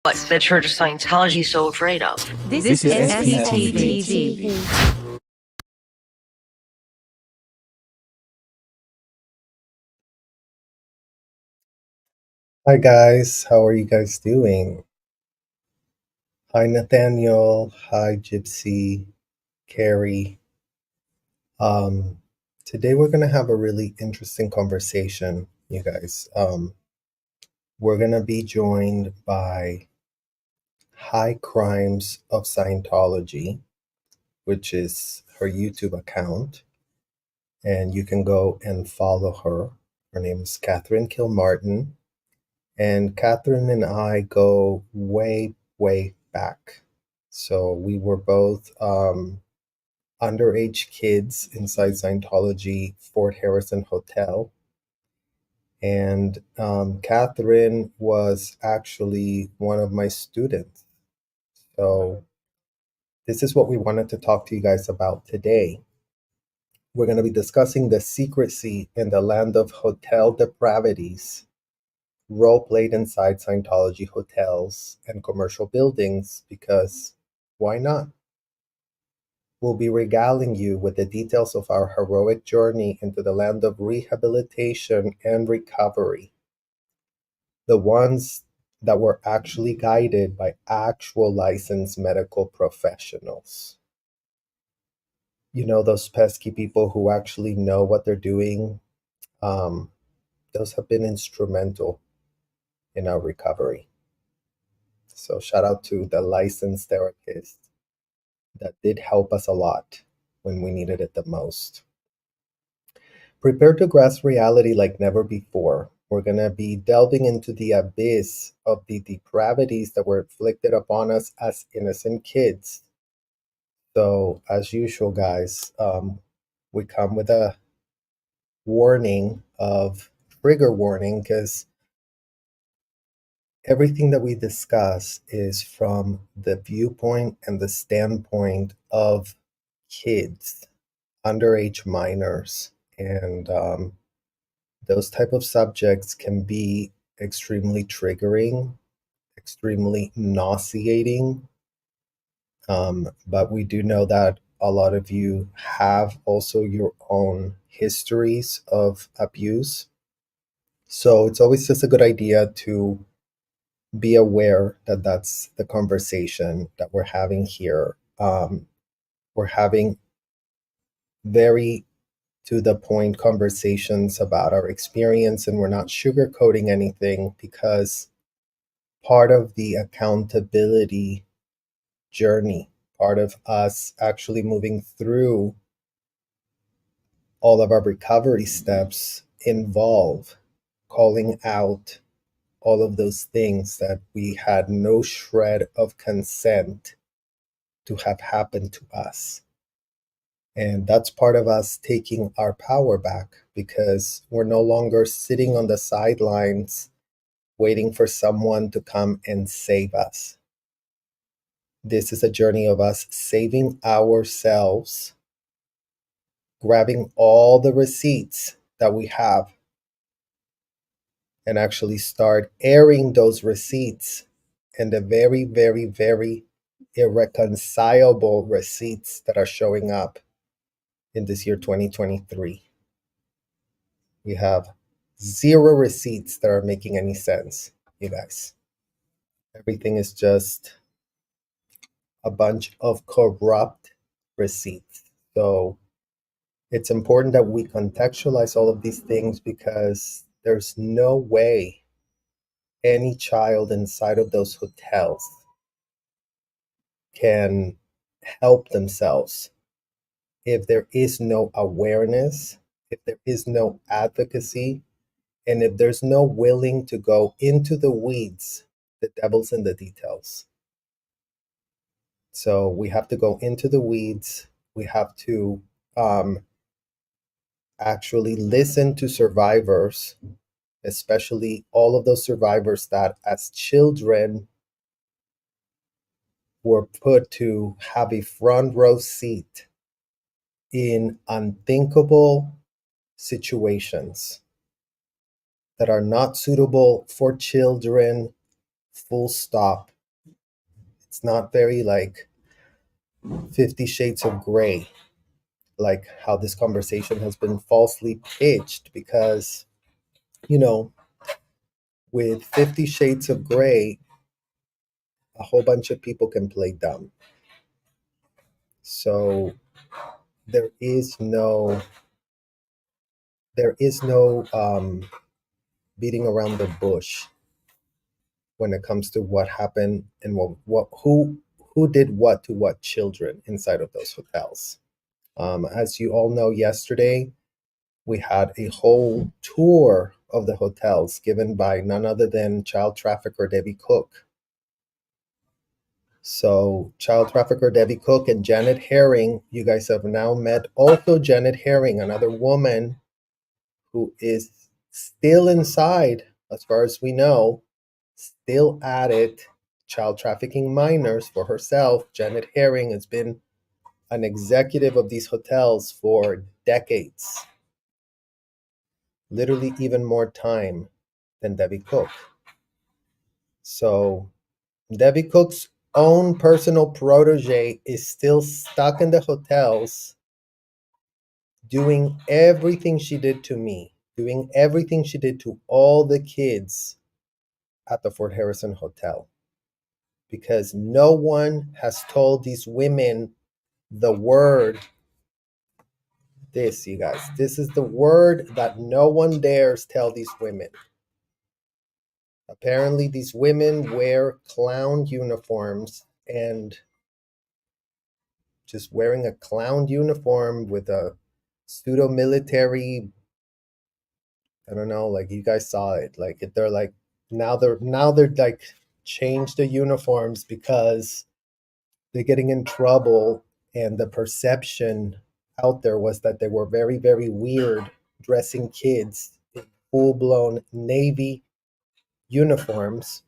what the Church of Scientology is so afraid of. This is SPTV. Hi guys, how are you guys doing? Hi Nathaniel, hi Gypsy, Carrie. Today we're gonna have a really interesting conversation, you guys. We're gonna be joined by High Crimes of Scientology, which is her YouTube account, and you can go and follow her. Her name is Catherine Kilmartin, and Catherine and I go way, way back. So we were both underage kids inside Scientology Fort Harrison Hotel. And Catherine was actually one of my students. So this is what we wanted to talk to you guys about today. We're going to be discussing the secrecy in the land of hotel depravities, role played inside Scientology hotels and commercial buildings, because why not? We'll be regaling you with the details of our heroic journey into the land of rehabilitation and recovery. The ones that were actually guided by actual licensed medical professionals. You know, those pesky people who actually know what they're doing, those have been instrumental in our recovery. So shout out to the licensed therapists that did help us a lot when we needed it the most. Prepare to grasp reality like never before. We're going to be delving into the abyss of the depravities that were inflicted upon us as innocent kids. So, as usual, guys, we come with a warning of trigger warning, because everything that we discuss is from the viewpoint and the standpoint of kids, underage minors, and those type of subjects can be extremely triggering, extremely nauseating. But we do know that a lot of you have also your own histories of abuse. So it's always just a good idea to be aware that that's the conversation that we're having here. We're having very to the point conversations about our experience, and we're not sugarcoating anything, because part of the accountability journey, part of us actually moving through all of our recovery steps, involve calling out all of those things that we had no shred of consent to have happened to us. And that's part of us taking our power back, because we're no longer sitting on the sidelines waiting for someone to come and save us. This is a journey of us saving ourselves, grabbing all the receipts that we have, and actually start airing those receipts, and the very, very, very irreconcilable receipts that are showing up in this year 2023. We have 0 receipts that are making any sense, you guys. Everything is just a bunch of corrupt receipts. So it's important that we contextualize all of these things, because there's no way any child inside of those hotels can help themselves if there is no awareness, if there is no advocacy, and if there's no willing to go into the weeds. The devil's in the details. So we have to go into the weeds. We have to actually listen to survivors, especially all of those survivors that as children were put to have a front row seat in unthinkable situations that are not suitable for children, full stop, It's not very like 50 Shades of Grey, like how this conversation has been falsely pitched, because, you know, with 50 Shades of Grey, a whole bunch of people can play dumb. So there is no beating around the bush when it comes to what happened and who did what to what children inside of those hotels. As you all know, yesterday we had a whole tour of the hotels given by none other than child trafficker Debbie Cook. So child trafficker Debbie Cook and Janet Herring, you guys have now met also Janet Herring, another woman who is still inside, as far as we know, still at it, child trafficking minors for herself. Janet Herring has been an executive of these hotels for decades, literally even more time than Debbie Cook. So Debbie Cook's own personal protege is still stuck in the hotels doing everything she did to me, doing everything she did to all the kids at the Fort Harrison Hotel. Because no one has told these women the word. This, you guys, this is the word that no one dares tell these women. Apparently, these women wear clown uniforms, and just wearing a clown uniform with a pseudo military, I don't know, like you guys saw it. Like they're like now they're like change the uniforms because they're getting in trouble, and the perception out there was that they were very, very weird dressing kids in full-blown Navy uniforms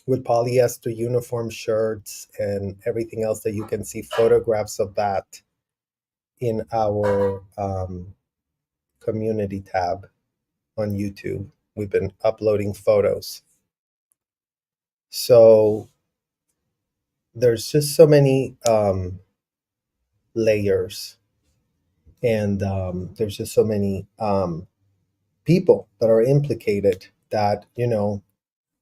with polyester uniform shirts and everything else that you can see photographs of that in our community tab on YouTube. We've been uploading photos. So there's just so many layers, and there's just so many people that are implicated that, you know,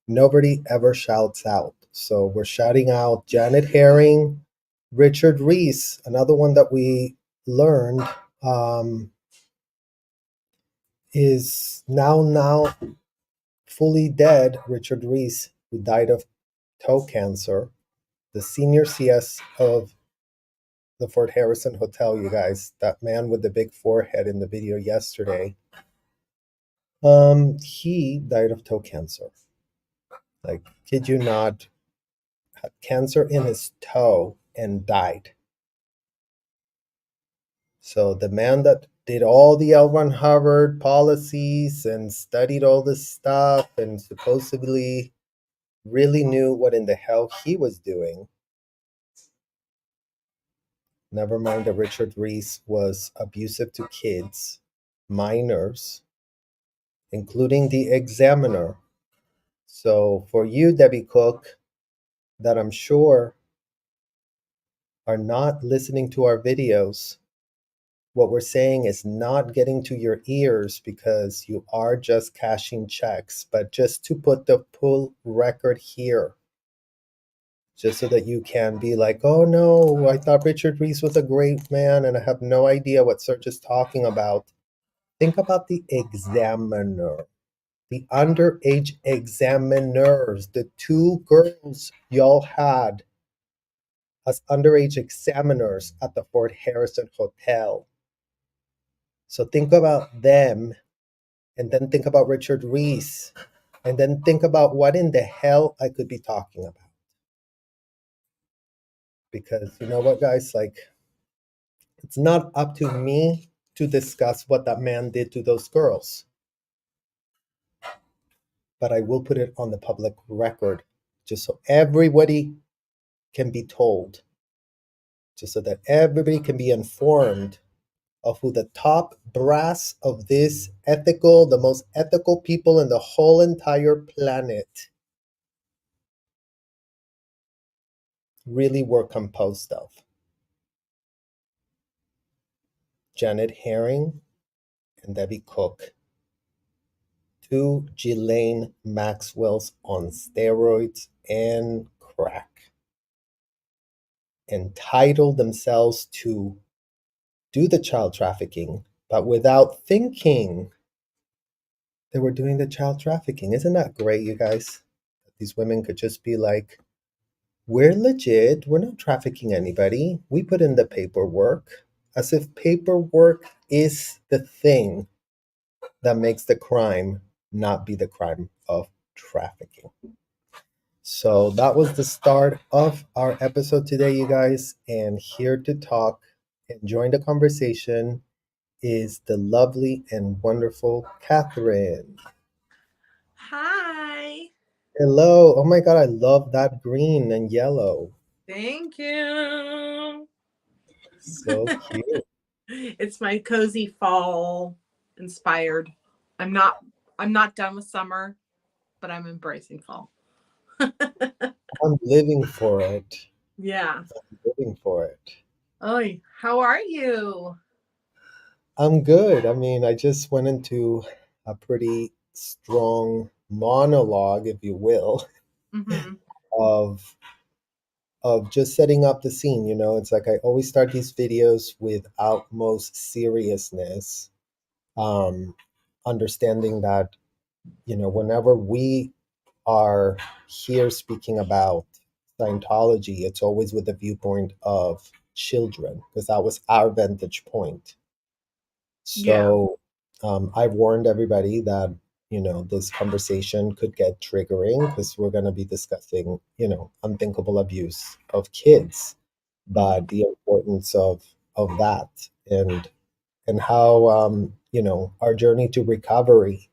nobody ever shouts out. So we're shouting out Janet Herring, Richard Reese, another one that we learned is now fully dead. Richard Reese, who died of toe cancer, the senior CS of the Fort Harrison Hotel, you guys, that man with the big forehead in the video yesterday. He died of toe cancer. Like, kid you not, had cancer in his toe and died. So the man that did all the L. Ron Hubbard policies and studied all this stuff and supposedly really knew what in the hell he was doing. Never mind that Richard Reese was abusive to kids, minors, including the examiner. So for you, Debbie Cook, that I'm sure are not listening to our videos, what we're saying is not getting to your ears because you are just cashing checks, but just to put the full record here, just so that you can be like, oh no, I thought Richard Reese was a great man and I have no idea what Serge is talking about. Think about the examiner, the underage examiners, the two girls y'all had as underage examiners at the Fort Harrison Hotel. So think about them, and then think about Richard Reese, and then think about what in the hell I could be talking about. Because you know what, guys, like, it's not up to me to discuss what that man did to those girls, but I will put it on the public record just so everybody can be told, just so that everybody can be informed of who the top brass of this ethical, the most ethical people in the whole entire planet really were composed of. Janet Herring and Debbie Cook, two Ghislaine Maxwells on steroids and crack, entitled themselves to do the child trafficking, but without thinking they were doing the child trafficking. Isn't that great, you guys? These women could just be like, we're legit, we're not trafficking anybody, we put in the paperwork, as if paperwork is the thing that makes the crime not be the crime of trafficking. So that was the start of our episode today, you guys. And here to talk and join the conversation is the lovely and wonderful Catherine. Hi. Hello. Oh my God, I love that green and yellow. Thank you. So cute. It's my cozy fall inspired. I'm not done with summer, but I'm embracing fall. I'm living for it. Yeah. I'm living for it. Oy, how are you? I'm good. I mean, I just went into a pretty strong monologue, if you will, Mm-hmm. of just setting up the scene. You know, it's like I always start these videos with utmost seriousness, understanding that, you know, whenever we are here speaking about Scientology, it's always with the viewpoint of children, because that was our vantage point. So I've warned everybody that, you know, this conversation could get triggering because we're going to be discussing, you know, unthinkable abuse of kids, but the importance of that, and how, you know, our journey to recovery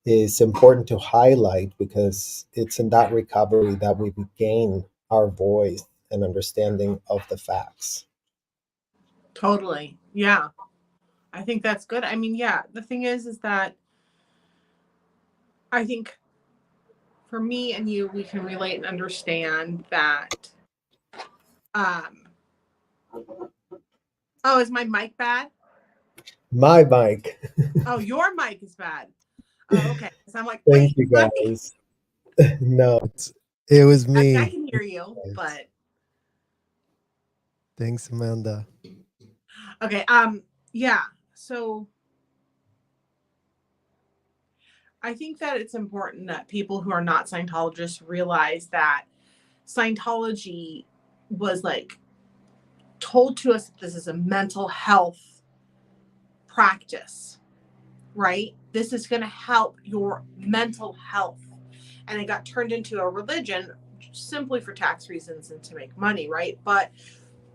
is important to highlight, because it's in that recovery that we regain our voice and understanding of the facts. Totally. Yeah. I think that's good. I mean, yeah, the thing is that I think for me and you, we can relate and understand that. Oh, is my mic bad? My mic. Oh, your mic is bad. Oh, okay. So I'm like, Thank wait, you what? guys. No, it was I me. can hear you, but Thanks, Amanda. okay. Yeah. So I think that it's important that people who are not Scientologists realize that Scientology was like told to us that this is a mental health practice, right? This is going to help your mental health. And it got turned into a religion simply for tax reasons and to make money, right? But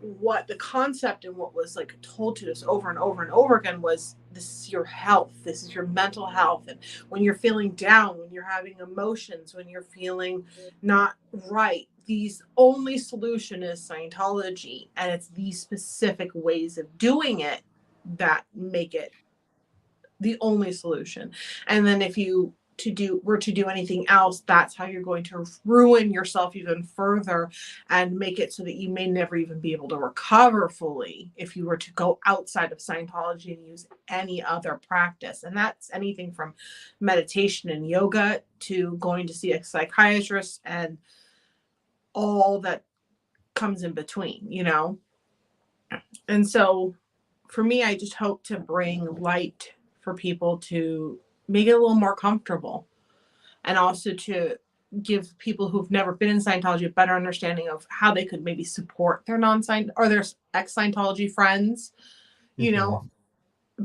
what the concept and what was like told to us over and over and over again was, this is your health, this is your mental health. And when you're feeling down, when you're having emotions, when you're feeling not right, these only solution is Scientology, and it's these specific ways of doing it that make it the only solution. And then if you were to do anything else, that's how you're going to ruin yourself even further and make it so that you may never even be able to recover fully if you were to go outside of Scientology and use any other practice. And that's anything from meditation and yoga to going to see a psychiatrist and all that comes in between, you know? And so for me, I just hope to bring light for people to make it a little more comfortable, and also to give people who've never been in Scientology a better understanding of how they could maybe support their non-Scient or their ex-Scientology friends, you know,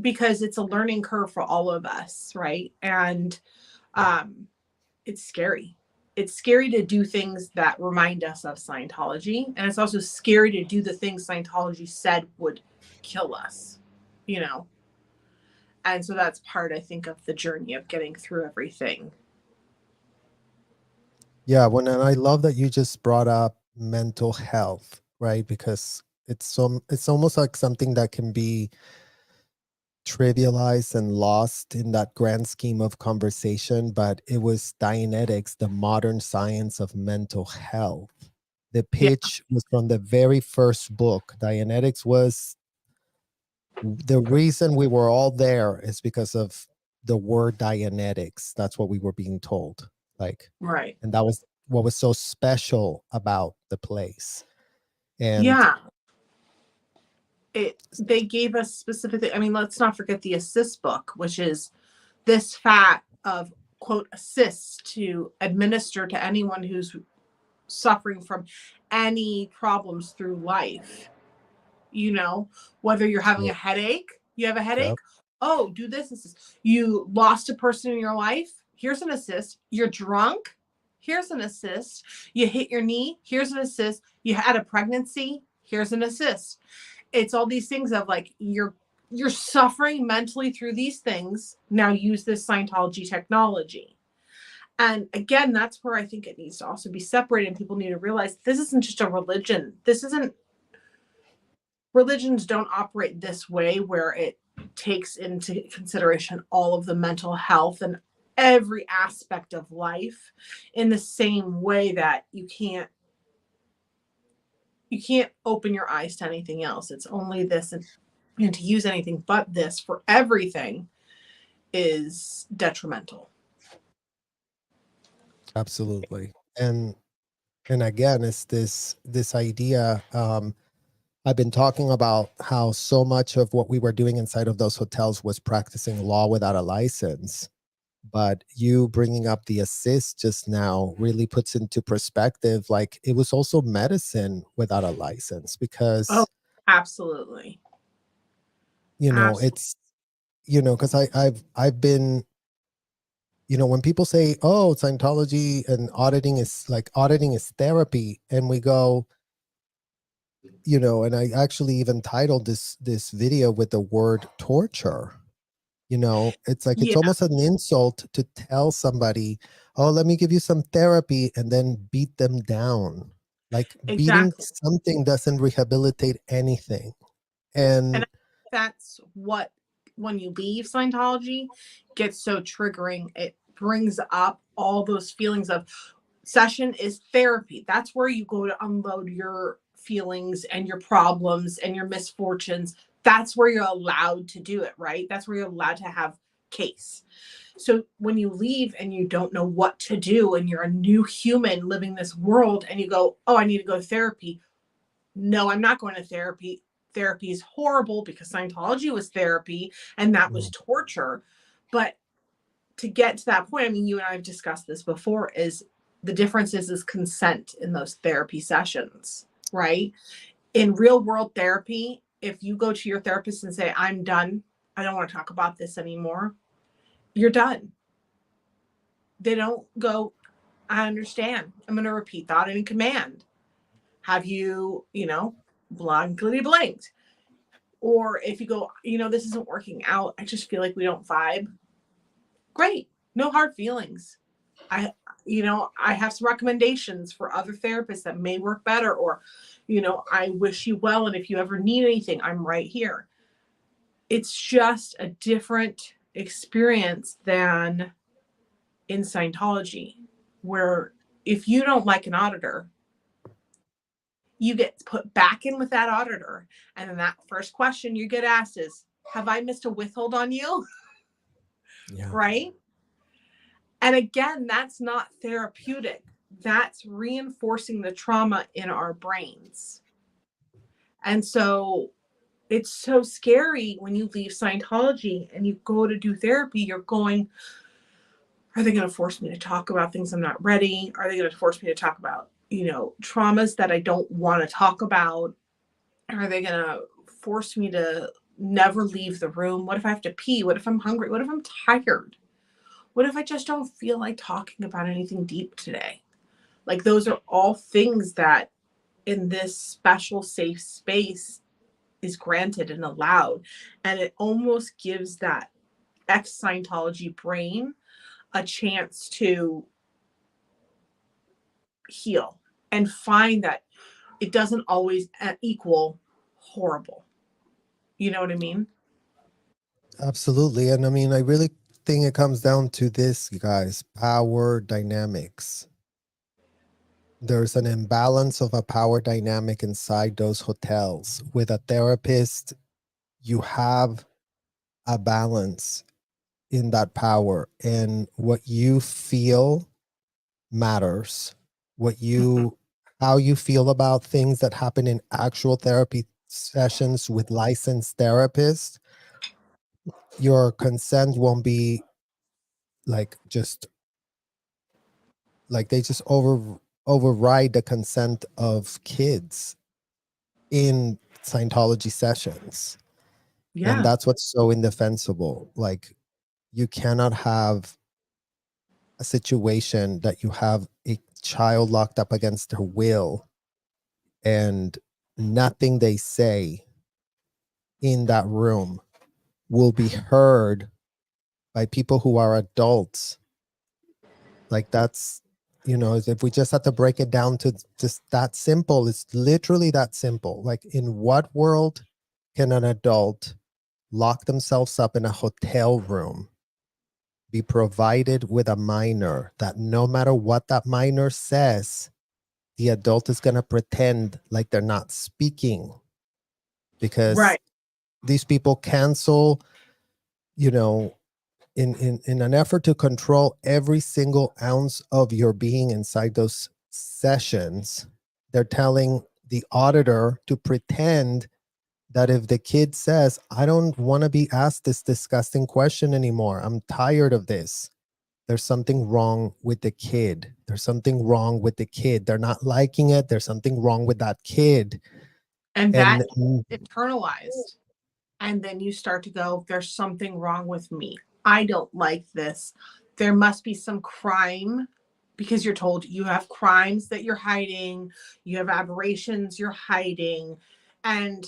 because it's a learning curve for all of us, right? And it's scary. It's scary to do things that remind us of Scientology, and it's also scary to do the things Scientology said would kill us, you know. And so that's part, I think, of the journey of getting through everything. Yeah, and I love that you just brought up mental health, right? Because it's almost like something that can be trivialized and lost in that grand scheme of conversation, but it was Dianetics, the modern science of mental health, The pitch was from the very first book. Dianetics was the reason we were all there is because of the word Dianetics. That's what we were being told. Like, Right. and that was what was so special about the place. And Yeah. They gave us specific, I mean, let's not forget the assist book, which is this fat of quote assists to administer to anyone who's suffering from any problems through life. You know, whether you're having a headache, you have a headache. Yep. Oh, do this assist. You lost a person in your life. Here's an assist. You're drunk. Here's an assist. You hit your knee. Here's an assist. You had a pregnancy. Here's an assist. It's all these things of like you're suffering mentally through these things. Now use this Scientology technology. And again, that's where I think it needs to also be separated, and people need to realize this isn't just a religion. Religions don't operate this way where it takes into consideration all of the mental health and every aspect of life in the same way that you can't open your eyes to anything else. It's only this, and to use anything but this for everything is detrimental. Absolutely. And again, it's this idea. I've been talking about how so much of what we were doing inside of those hotels was practicing law without a license. But you bringing up the assist just now really puts into perspective, like it was also medicine without a license, because Oh, absolutely. Absolutely. it's because I've been, when people say, oh, Scientology and auditing is therapy, and we go, and I actually even titled this video with the word torture. It's like it's almost an insult to tell somebody, oh, let me give you some therapy, and then beat them down. Like beating Exactly. something doesn't rehabilitate anything. And that's what, when you leave Scientology, gets so triggering. It brings up all those feelings of session is therapy. That's where you go to unload your feelings and your problems and your misfortunes. That's where you're allowed to do it, right? That's where you're allowed to have case. So when you leave and you don't know what to do and you're a new human living this world and you go, oh, I need to go to therapy. No, I'm not going to therapy. Therapy is horrible because Scientology was therapy and that was torture. But to get to that point, I mean, you and I have discussed this before, is the difference is consent in those therapy sessions, right? In real world therapy, if you go to your therapist and say, I'm done, I don't want to talk about this anymore, you're done. They don't go, I understand. I'm going to repeat that in command. Have you, blankly blanked? Or if you go, this isn't working out, I just feel like we don't vibe. Great. No hard feelings. I have some recommendations for other therapists that may work better, or, I wish you well. And if you ever need anything, I'm right here. It's just a different experience than in Scientology, where if you don't like an auditor, you get put back in with that auditor. And then that first question you get asked is, have I missed a withhold on you? yeah. Right? And again, that's not therapeutic. That's reinforcing the trauma in our brains. And so it's so scary when you leave Scientology and you go to do therapy, you're going, are they going to force me to talk about things I'm not ready? Are they going to force me to talk about, traumas that I don't want to talk about? Are they going to force me to never leave the room? What if I have to pee? What if I'm hungry? What if I'm tired? What if I just don't feel like talking about anything deep today? Like, those are all things that in this special safe space is granted and allowed. And it almost gives that ex-Scientology brain a chance to heal and find that it doesn't always equal horrible. You know what I mean? Absolutely. And I mean, I really think it comes down to this, guys: power dynamics. there's an imbalance of a power dynamic inside those hotels. With a therapist, you have a balance in that power, and what you feel matters. What you How you feel about things that happen in actual therapy sessions with licensed therapists, your consent won't be like just like they just override the consent of kids in Scientology sessions. And Yeah. that's what's so indefensible. Like, you cannot have a situation that you have a child locked up against their will, and nothing they say in that room will be heard by people who are adults. Like, that's, if we just have to break it down to just that simple, it's literally that simple. Like, in what world can an adult lock themselves up in a hotel room, be provided with a minor that no matter what that minor says, the adult is going to pretend like they're not speaking, because Right. these people cancel, you know, in an effort to control every single ounce of your being inside those sessions. They're telling the auditor to pretend that if the kid says, I don't want to be asked this disgusting question anymore, I'm tired of this, there's something wrong with the kid. There's something wrong with the kid. They're not liking it. There's something wrong with that kid. And And that internalized. And then you start to go, there's something wrong with me. I don't like this. There must be some crime, because you're told you have crimes that you're hiding, you have aberrations you're hiding. And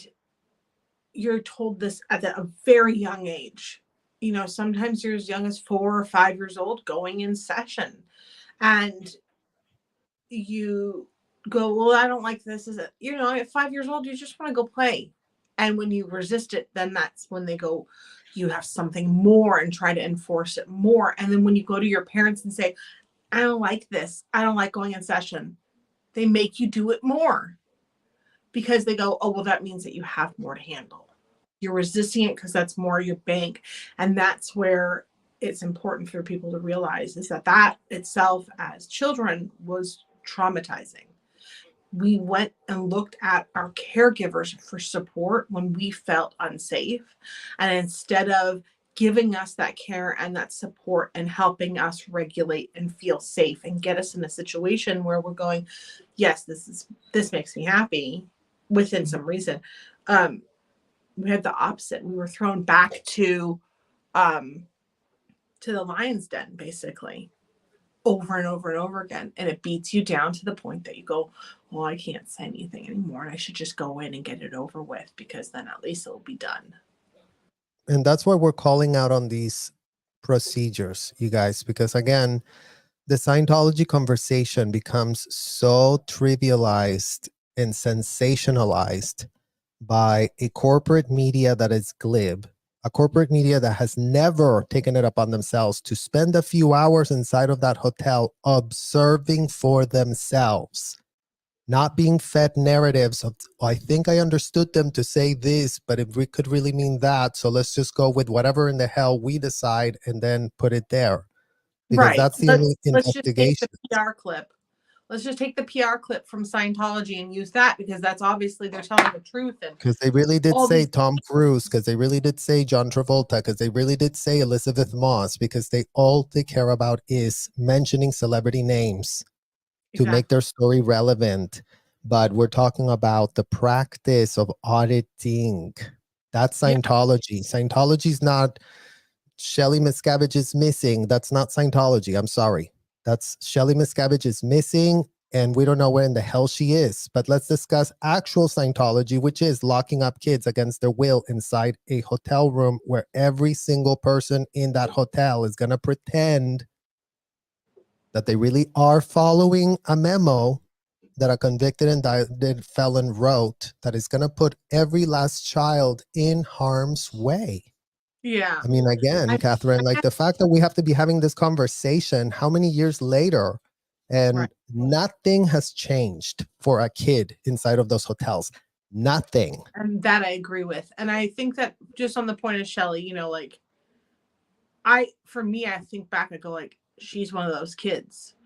you're told this at a very young age. Sometimes you're as young as 4 or 5 years old going in session. And you go, well, I don't like this. Is it, at 5 years old, you just want to go play. And when you resist it, then that's when they go, you have something more, and try to enforce it more. And then when you go to your parents and say, I don't like this, I don't like going in session, they make you do it more, because they go, oh, well, that means that you have more to handle. You're resisting it because that's more your bank. And that's where it's important for people to realize is that itself as children was traumatizing. We went and looked at our caregivers for support when we felt unsafe. And instead of giving us that care and that support and helping us regulate and feel safe and get us in a situation where we're going, yes, this makes me happy within some reason. We had the opposite. We were thrown back to the lion's den, basically, over and over and over again. And it beats you down to the point that you go, well, I can't say anything anymore, and I should just go in and get it over with, because then at least it'll be done. And that's why we're calling out on these procedures, you guys, because again, the Scientology conversation becomes so trivialized and sensationalized by a corporate media that is glib, a corporate media that has never taken it upon themselves to spend a few hours inside of that hotel observing for themselves, not being fed narratives of, I think I understood them to say this, but it could really mean that. So let's just go with whatever in the hell we decide and then put it there. Because Right. that's the only Let's just take investigation. the PR clip. Let's just take the PR clip from Scientology and use that, because that's obviously they're telling the truth. And Because they really did all say these, Tom Cruise, because they really did say John Travolta, because they really did say Elizabeth Moss, because all they care about is mentioning celebrity names to exactly. make their story relevant. But we're talking about the practice of auditing. That's Yeah. Scientology. Scientology's not Shelley Miscavige is missing. That's not Scientology. I'm sorry. That's Shelley Miscavige is missing, and we don't know where in the hell she is. But let's discuss actual Scientology, which is locking up kids against their will inside a hotel room where every single person in that hotel is going to pretend that they really are following a memo that a convicted and indicted felon wrote that is going to put every last child in harm's way. Yeah. I mean, again, Catherine, like the fact that we have to be having this conversation, how many years later, And Right. nothing has changed for a kid inside of those hotels. Nothing. And that I agree with. And I think that just on the point of Shelley, you know, like for me, I think back, I go like, she's one of those kids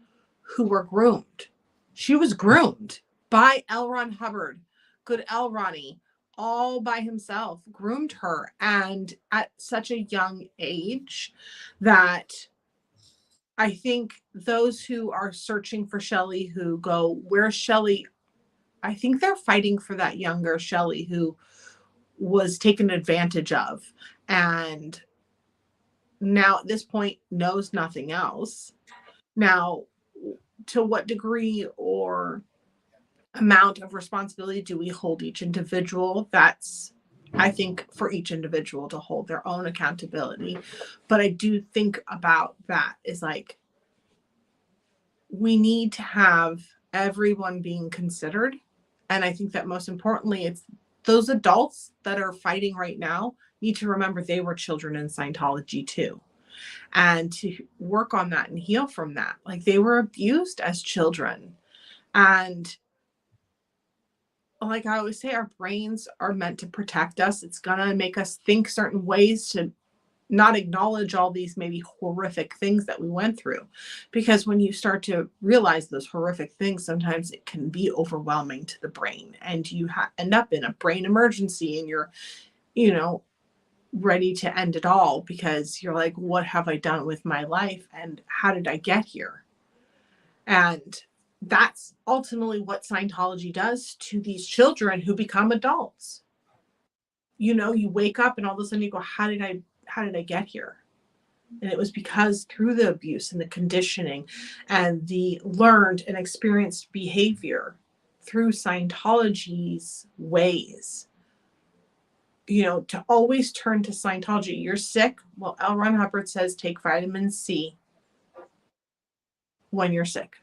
who were groomed. She was groomed by L. Ron Hubbard, good L. Ronnie, all by himself, groomed her. And at such a young age that I think those who are searching for Shelley, who go, where's Shelley? I think they're fighting for that younger Shelley who was taken advantage of and now at this point knows nothing else. Now, to what degree or amount of responsibility do we hold each individual? That's, I think, for each individual to hold their own accountability. But I do think about that is like, we need to have everyone being considered. And I think that most importantly, it's those adults that are fighting right now need to remember they were children in Scientology too. And to work on that and heal from that. Like they were abused as children. And like I always say, our brains are meant to protect us. It's going to make us think certain ways to not acknowledge all these maybe horrific things that we went through. Because when you start to realize those horrific things, sometimes it can be overwhelming to the brain and you end up in a brain emergency and you're, you know, ready to end it all because you're like, what have I done with my life and how did I get here? And that's ultimately what Scientology does to these children who become adults. You know, you wake up and all of a sudden you go, how did I get here? And it was because through the abuse and the conditioning and the learned and experienced behavior through Scientology's ways, you know, to always turn to Scientology. You're sick. Well, L. Ron Hubbard says take vitamin C when you're sick.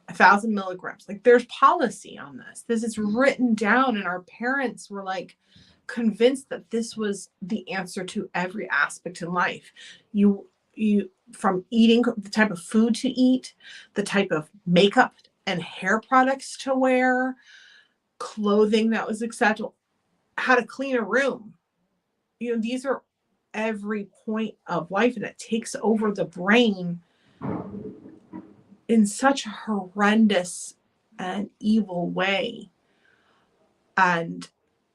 1,000 milligrams. Like there's policy on this. This is written down, and our parents were like convinced that this was the answer to every aspect in life. You from eating the type of food to eat, the type of makeup and hair products to wear, clothing that was acceptable, how to clean a room. You know, these are every point of life, and it takes over the brain in such a horrendous and evil way. And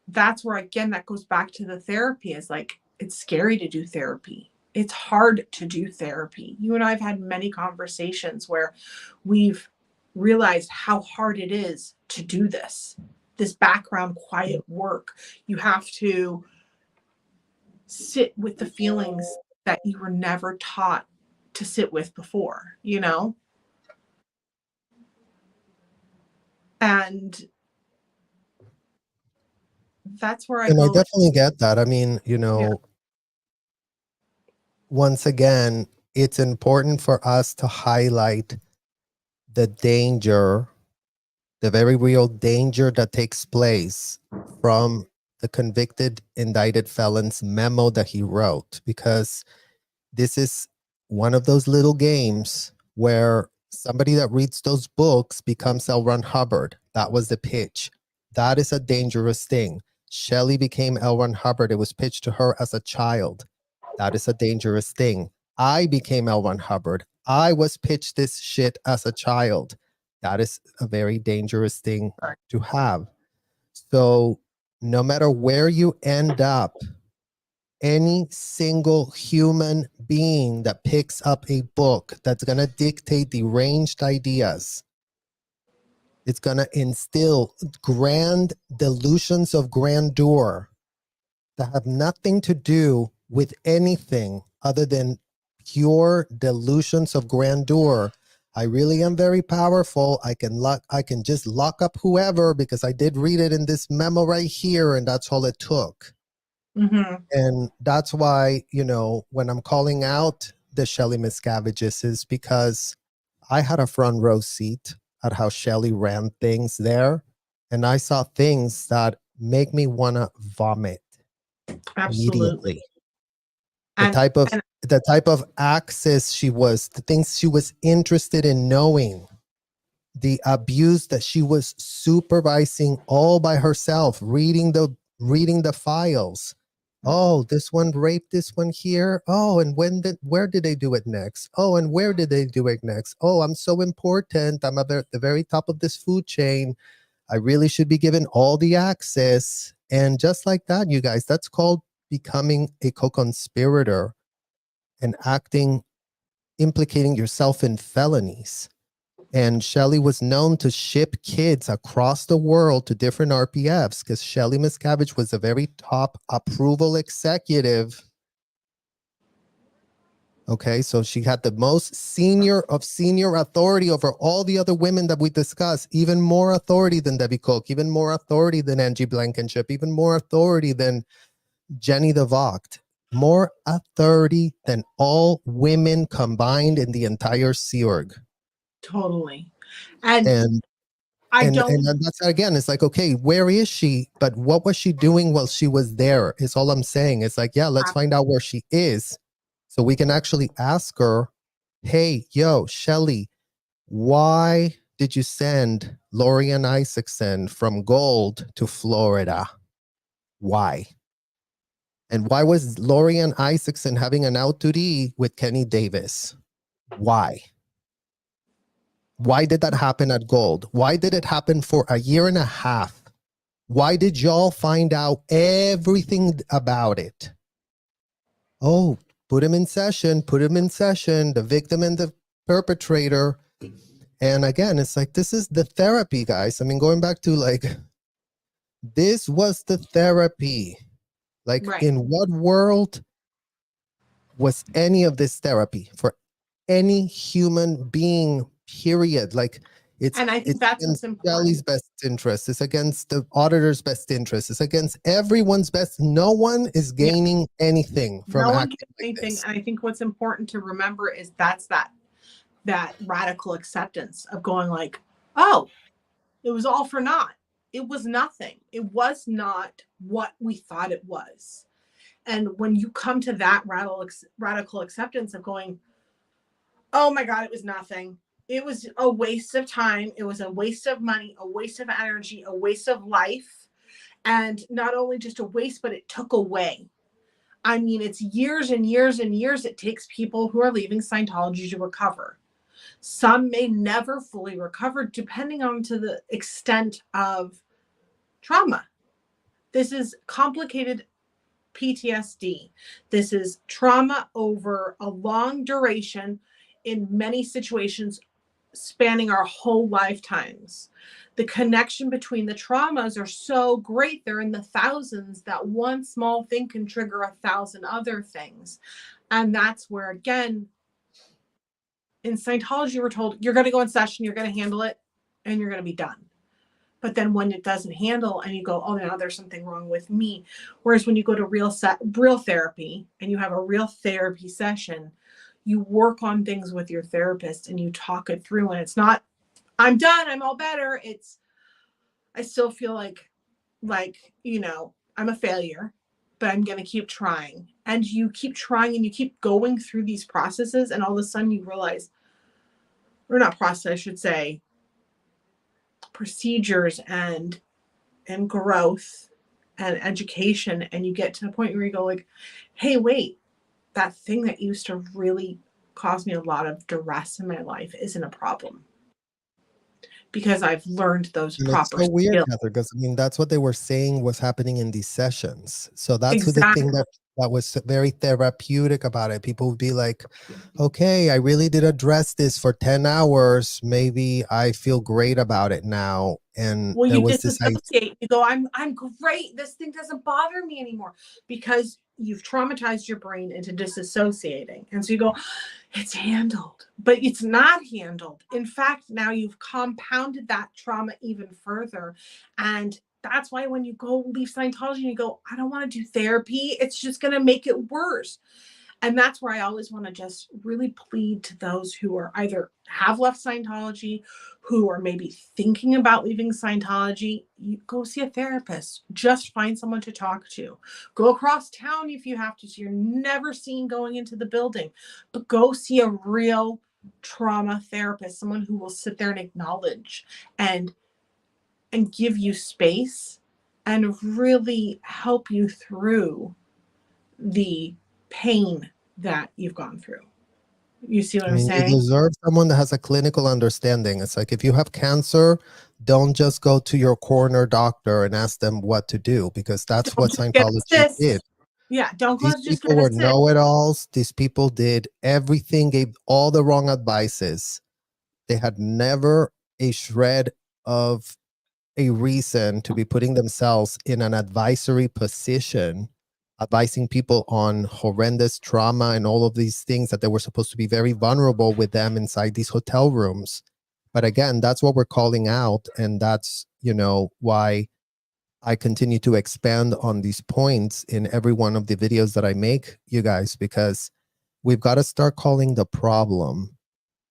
that's where, again, that goes back to the therapy is like, it's scary to do therapy. It's hard to do therapy. You and I have had many conversations where we've realized how hard it is to do this background quiet work. You have to sit with the feelings that you were never taught to sit with before, you know? And that's where I And go. I definitely get that. I mean, you know, Yeah. once again, it's important for us to highlight the danger, the very real danger that takes place from the convicted, indicted felon's memo that he wrote, because this is one of those little games where somebody that reads those books becomes L. Ron Hubbard. That was the pitch. That is a dangerous thing. Shelley became L. Ron Hubbard. It was pitched to her as a child. That is a dangerous thing. I became L. Ron Hubbard. I was pitched this shit as a child. That is a very dangerous thing to have. So no matter where you end up, any single human being that picks up a book that's going to dictate deranged ideas, it's going to instill grand delusions of grandeur that have nothing to do with anything other than pure delusions of grandeur. I really am very powerful. I can just lock up whoever because I did read it in this memo right here, and that's all it took. Mm-hmm. And that's why, you know, when I'm calling out the Shelley Miscaviges is because I had a front row seat at how Shelley ran things there. And I saw things that make me want to vomit Absolutely. immediately. The And type of access she was, the things she was interested in knowing. the abuse that she was supervising all by herself, reading the files. Oh, this one raped this one here. Oh, and where did they do it next? Oh, and where did they do it next? Oh, I'm so important. I'm at the very top of this food chain. I really should be given all the access. And just like that, you guys, that's called becoming a co-conspirator and implicating yourself in felonies. And Shelley was known to ship kids across the world to different RPFs because Shelley Miscavige was a very top approval executive. Okay, so she had the most senior authority over all the other women that we discussed, even more authority than Debbie Cook, even more authority than Angie Blankenship, even more authority than Jenny the Vogt, more authority than all women combined in the entire Sea Org. Totally. And And I and don't. and that's again, it's like, okay, where is she? But what was she doing while she was there? Is all I'm saying. It's like, yeah, let's find out where she is so we can actually ask her, hey, yo, Shelley, why did you send Lorian Isaacson from Gold to Florida? Why? And why was Lorian Isaacson having an out duty with Kenny Davis? Why? Why did that happen at Gold? Why did it happen for a year and a half? Why did y'all find out everything about it? Oh, put him in session, the victim and the perpetrator. And again, it's like, this is the therapy, guys. I mean, going back to like, this was the therapy. Like, Right. in what world was any of this therapy for any human being, period? Like, And I think that's what's against important. Shelley's best interest. It's against the auditor's best interest. It's against everyone's best. No one is gaining anything from No one acting gets like anything. this. And I think what's important to remember is that's that radical acceptance of going like, oh, it was all for naught. It was nothing. It was not what we thought it was. And when you come to that radical acceptance of going, oh my God, it was nothing. It was a waste of time. It was a waste of money, a waste of energy, a waste of life. And not only just a waste, but it took away. I mean, it's years and years and years it takes people who are leaving Scientology to recover. Some may never fully recover, depending on to the extent of trauma. This is complicated PTSD. This is trauma over a long duration in many situations spanning our whole lifetimes. The connection between the traumas are so great. They're in the thousands that one small thing can trigger 1,000 other things. And that's where, again, in Scientology, we're told you're going to go in session, you're going to handle it, and you're going to be done. But then when it doesn't handle and you go, oh, now there's something wrong with me. Whereas when you go to real therapy and you have a real therapy session, you work on things with your therapist and you talk it through. And it's not, I'm done, I'm all better. It's, I still feel like, I'm a failure, but I'm going to keep trying. And you keep trying and you keep going through these processes. And all of a sudden you realize, or not process, I should say, procedures and growth and education, and you get to the point where you go like, hey, wait, that thing that used to really cause me a lot of duress in my life isn't a problem because I've learned those And proper it's so weird, skills. Heather, because I mean, that's what they were saying was happening in these sessions. So that's the Exactly. thing that was very therapeutic about it. People would be like, okay, I really did address this for 10 hours. Maybe I feel great about it now. And Well, there you was this idea. disassociate. You go, I'm great. This thing doesn't bother me anymore because you've traumatized your brain into disassociating. And so you go, it's handled, but it's not handled. In fact, now you've compounded that trauma even further. And that's why when you go leave Scientology and you go, I don't want to do therapy, it's just going to make it worse. And that's where I always want to just really plead to those who are either have left Scientology, who are maybe thinking about leaving Scientology. You go see a therapist. Just find someone to talk to. Go across town if you have to. So you're never seen going into the building. But go see a real trauma therapist, someone who will sit there and acknowledge and give you space and really help you through the pain that you've gone through. You see what I I'm mean, you saying? deserve someone that has a clinical understanding. It's like if you have cancer, don't just go to your corner doctor and ask them what to do, because that's Don't what just get a Scientology did. cyst. Yeah, don't go These just people get a were cyst. know-it-alls. These people did everything, gave all the wrong advices. They had never a shred of a reason to be putting themselves in an advisory position, advising people on horrendous trauma and all of these things that they were supposed to be very vulnerable with them inside these hotel rooms. But again, that's what we're calling out. And that's, why I continue to expand on these points in every one of the videos that I make, you guys, because we've got to start calling the problem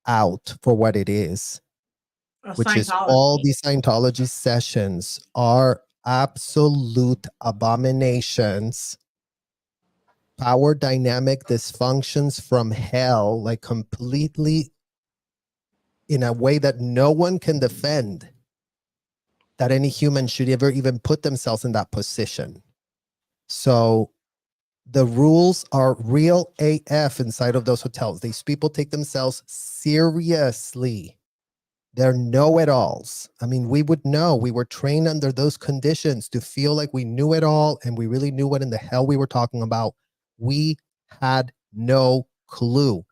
out for what it is, which is all Scientology. these Scientology sessions are absolute abominations, power dynamic dysfunctions from hell, like completely in a way that no one can defend, that any human should ever even put themselves in that position. So the rules are real AF inside of those hotels. These people take themselves seriously. They're know-it-alls. I mean, we would know. We were trained under those conditions to feel like we knew it all and we really knew what in the hell we were talking about. We had no clue.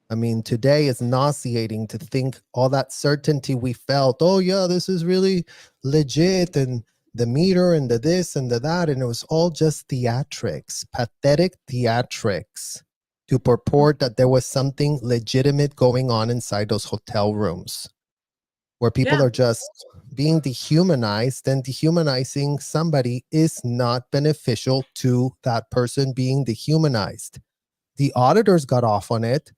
I mean, today is nauseating to think all that certainty we felt. Oh, yeah, this is really legit. And the meter and the this and the that. And it was all just theatrics, pathetic theatrics to purport that there was something legitimate going on inside those hotel rooms where people Yeah. are just being dehumanized, and dehumanizing somebody is not beneficial to that person being dehumanized. The auditors got off on it.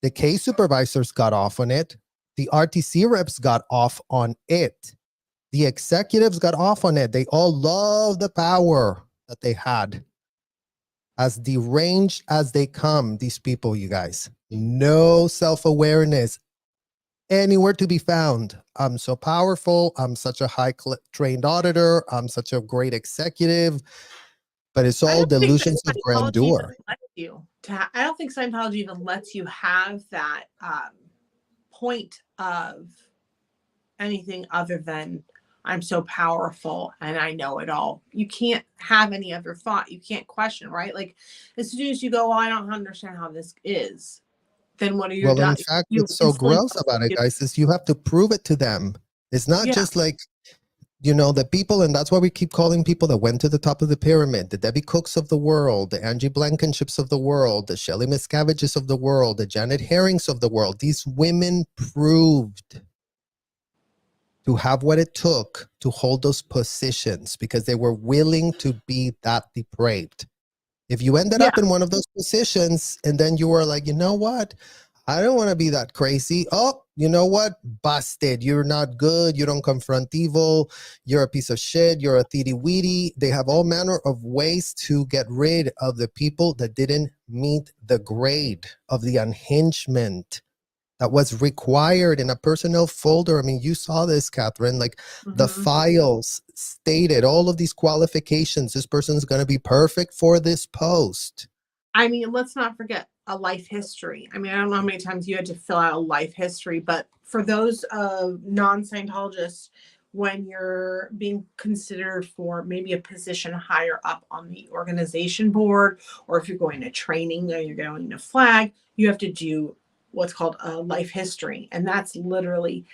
The case supervisors got off on it. The RTC reps got off on it. The executives got off on it. They all love the power that they had. As deranged as they come, these people, you guys, no self-awareness anywhere to be found. I'm so powerful. I'm such a trained auditor. I'm such a great executive. But it's I all don't think delusions of Scientology even grandeur. lets you I don't think Scientology even lets you have that point of anything other than I'm so powerful and I know it all. You can't have any other thought. You can't question, right? Like as soon as you go, well, I don't understand how this is, then what are you Well, in done? fact, You what's so instantly gross about it, guys, is you have to prove it to them. It's not yeah. just like, the people, and that's why we keep calling people that went to the top of the pyramid, the Debbie Cooks of the world, the Angie Blankenships of the world, the Shelley Miscaviges of the world, the Janet Herrings of the world. These women proved to have what it took to hold those positions because they were willing to be that depraved. If you ended Yeah. up in one of those positions and then you were like, you know what? I don't want to be that crazy. Oh, you know what? Busted. You're not good. You don't confront evil. You're a piece of shit. You're a thiety weedy. They have all manner of ways to get rid of the people that didn't meet the grade of the unhingement that was required in a personnel folder. I mean, you saw this, Catherine, like the Mm-hmm. files stated all of these qualifications. This person's going to be perfect for this post. I mean, let's not forget a life history. I mean, I don't know how many times you had to fill out a life history, but for those non-Scientologists, when you're being considered for maybe a position higher up on the organization board, or if you're going to training or you're going to flag, you have to do what's called a life history. And that's literally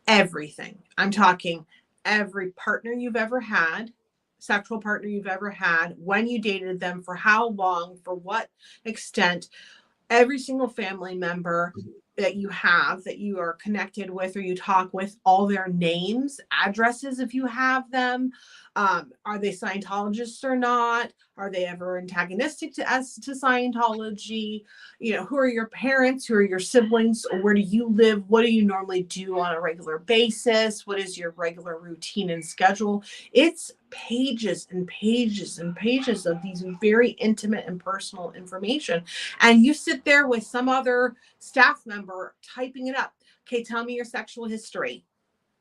everything. I'm talking every partner you've ever had, sexual partner you've ever had, when you dated them, for how long, for what extent, every single family member that you have that you are connected with or you talk with, all their names, addresses if you have them. Are they Scientologists or not? Are they ever antagonistic to Scientology? Who are your parents? Who are your siblings? Where do you live? What do you normally do on a regular basis? What is your regular routine and schedule? It's pages and pages and pages of these very intimate and personal information. And you sit there with some other staff member typing it up. Okay, tell me your sexual history.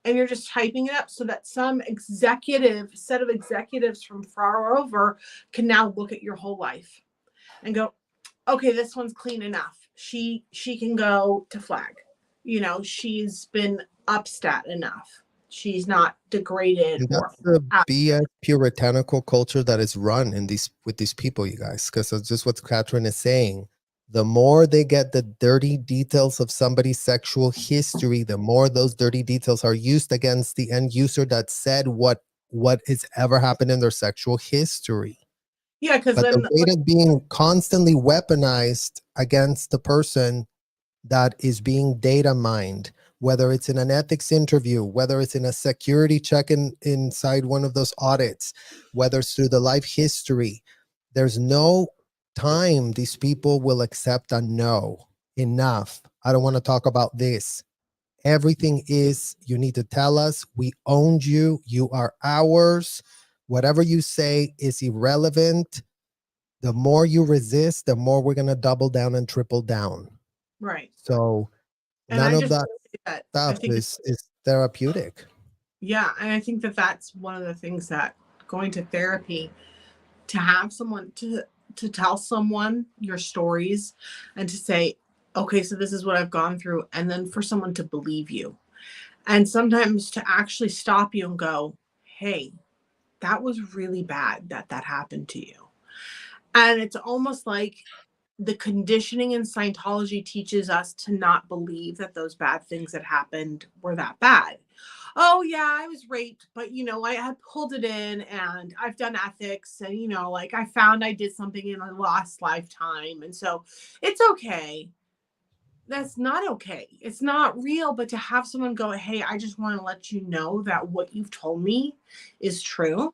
And you're just typing it up so that some set of executives from far over can now look at your whole life and go, okay, this one's clean enough. She can go to flag. You know, she's been upstat enough. She's not degraded. And Or that's the BS puritanical culture that is run in these with these people, you guys, because it's just what Catherine is saying. The more they get the dirty details of somebody's sexual history, the more those dirty details are used against the end user that said what has ever happened in their sexual history. yeah, because But the then data is being constantly weaponized against the person that is being data mined, whether it's in an ethics interview, whether it's in a security check inside one of those audits, whether it's through the life history. There's no time these people will accept a no. Enough. I don't want to talk about this. Everything is, you need to tell us, we owned you, you are ours. Whatever you say is irrelevant. The more you resist, the more we're going to double down and triple down. right. So And none I of just that think that I stuff think is therapeutic. yeah, and I think that that's one of the things that going to therapy, to have someone to tell someone your stories and to say, okay, so this is what I've gone through, and then for someone to believe you. And sometimes to actually stop you and go, hey, that was really bad that happened to you. And it's almost like the conditioning in Scientology teaches us to not believe that those bad things that happened were that bad. Oh yeah, I was raped, but you know, I had pulled it in and I've done ethics and you know, like I found I did something in a lost lifetime. And so it's okay. That's not okay. It's not real, but to have someone go, hey, I just want to let you know that what you've told me is true.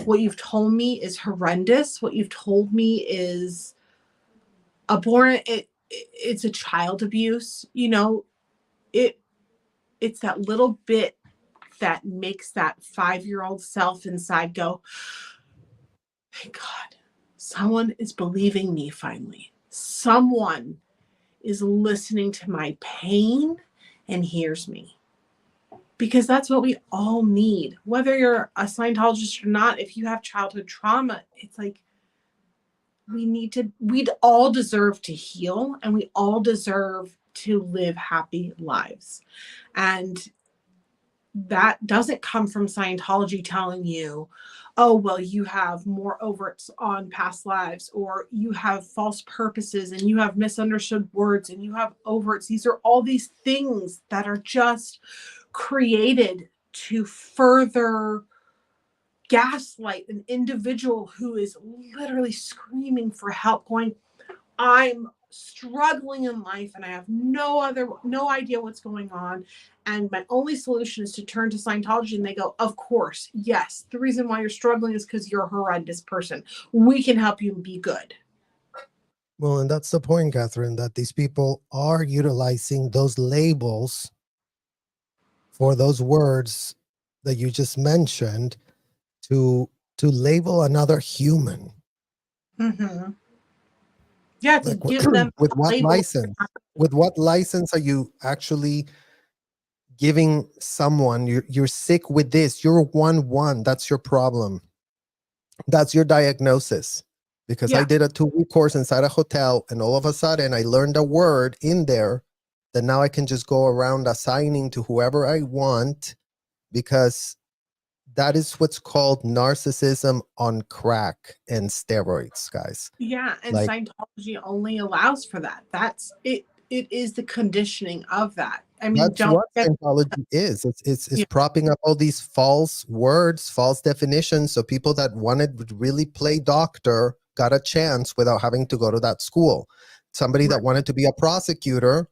What you've told me is horrendous. What you've told me is abhorrent. It's a child abuse. You know, it's that little bit that makes that 5-year-old self inside go, thank God, someone is believing me finally. Someone is listening to my pain and hears me. Because that's what we all need. Whether you're a Scientologist or not, if you have childhood trauma, it's like we'd all deserve to heal and we all deserve to live happy lives. And that doesn't come from Scientology telling you, oh, well, you have more overts on past lives, or you have false purposes and you have misunderstood words and you have overts. These are all these things that are just created to further gaslight an individual who is literally screaming for help, going, I'm struggling in life and I have no idea what's going on. And my only solution is to turn to Scientology. And they go, of course, yes. The reason why you're struggling is because you're a horrendous person. We can help you be good. Well, and that's the point, Catherine, that these people are utilizing those labels for those words that you just mentioned to label another human. Mm-hmm. Yeah, to Like give them with a what label. license? With what license are you actually giving someone you're sick with this? You're 1-1. That's your problem. That's your diagnosis. Because I Yeah. did a 2-week course inside a hotel, and all of a sudden I learned a word in there that now I can just go around assigning to whoever I want, because that is what's called narcissism on crack and steroids, guys. Yeah, and Like, Scientology only allows for that. That's it. It is the conditioning of that. I mean, that's don't what get Scientology is. It's yeah, propping up all these false words, false definitions. So people that wanted to really play doctor got a chance without having to go to that school. Somebody that right. wanted to be a prosecutor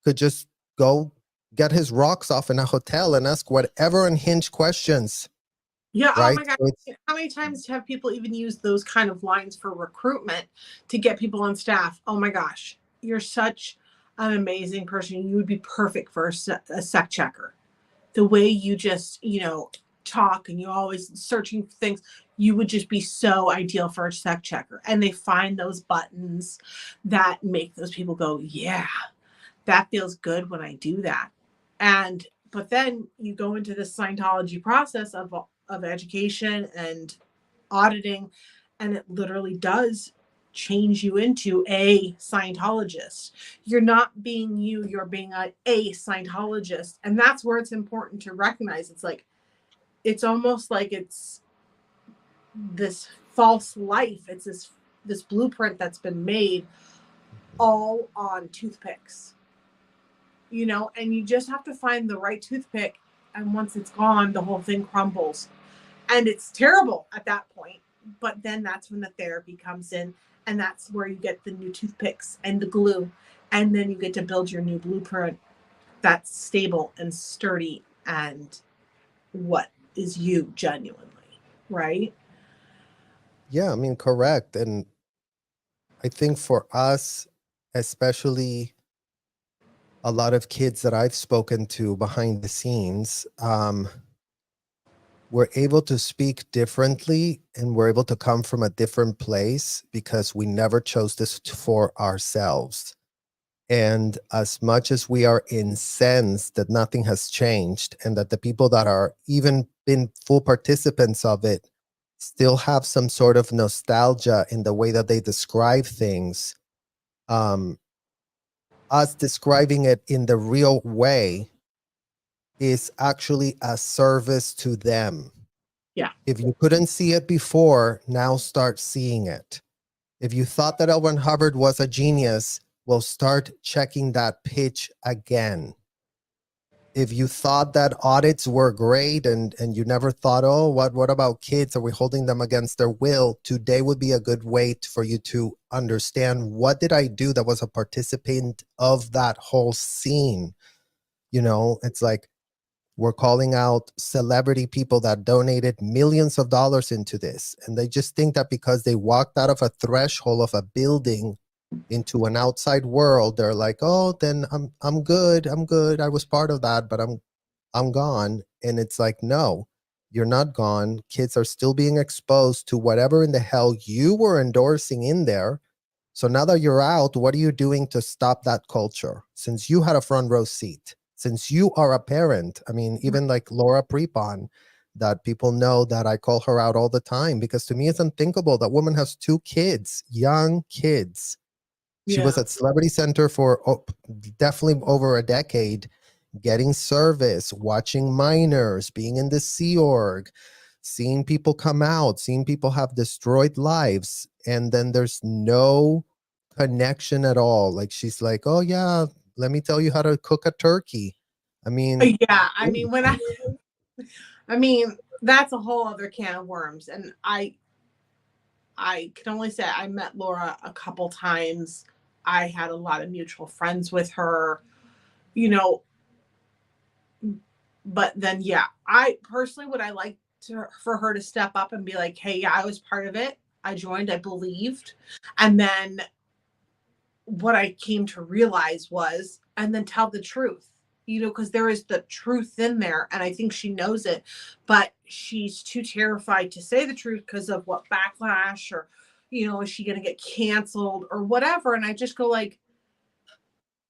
could just go get his rocks off in a hotel and ask whatever unhinged questions, Yeah. Oh right? my God. So it's, How many times have people even used those kind of lines for recruitment to get people on staff? Oh my gosh, you're such an amazing person. You would be perfect for a sec checker. The way you just, you know, talk and you're always searching for things, you would just be so ideal for a sex checker. And they find those buttons that make those people go, yeah, that feels good when I do that. But then you go into the Scientology process of education and auditing, and it literally does change you into a Scientologist. You're not being you, you're being a Scientologist. And that's where it's important to recognize it's like, it's almost like it's this false life. It's this blueprint that's been made all on toothpicks, and you just have to find the right toothpick. And once it's gone, the whole thing crumbles. And it's terrible at that point. But then that's when the therapy comes in. And that's where you get the new toothpicks and the glue. And then you get to build your new blueprint that's stable and sturdy and what is you genuinely, right? Yeah, I mean, correct. And I think for us, especially a lot of kids that I've spoken to behind the scenes, we're able to speak differently and we're able to come from a different place because we never chose this for ourselves. And as much as we are incensed that nothing has changed and that the people that are even been full participants of it still have some sort of nostalgia in the way that they describe things, us describing it in the real way is actually a service to them. Yeah. If you couldn't see it before, now start seeing it. If you thought that L. Ron Hubbard was a genius, well, start checking that pitch again. If you thought that audits were great and you never thought, oh, what about kids? Are we holding them against their will? Today would be a good way for you to understand, what did I do that was a participant of that whole scene? It's like, we're calling out celebrity people that donated millions of dollars into this. And they just think that because they walked out of a threshold of a building into an outside world, they're like, oh, then I'm good. I was part of that, but I'm gone. And it's like, no, you're not gone. Kids are still being exposed to whatever in the hell you were endorsing in there. So now that you're out, what are you doing to stop that culture? Since you had a front row seat, since you are a parent, I mean, even like Laura Prepon, that people know that I call her out all the time, because to me it's unthinkable. That woman has 2 kids, young kids. She was at Celebrity Center for definitely over a decade, getting service, watching minors, being in the Sea Org, seeing people come out, seeing people have destroyed lives. And then there's no connection at all. Like, she's like, oh yeah, let me tell you how to cook a turkey. I mean, Yeah. I mean, that's a whole other can of worms. And I can only say I met Laura a couple times. I had a lot of mutual friends with her, but then, yeah, I personally would I like for her to step up and be like, hey, yeah, I was part of it. I joined, I believed. And then what I came to realize was, and then tell the truth, because there is the truth in there. And I think she knows it, but she's too terrified to say the truth because of what backlash or, is she going to get canceled or whatever. And I just go like,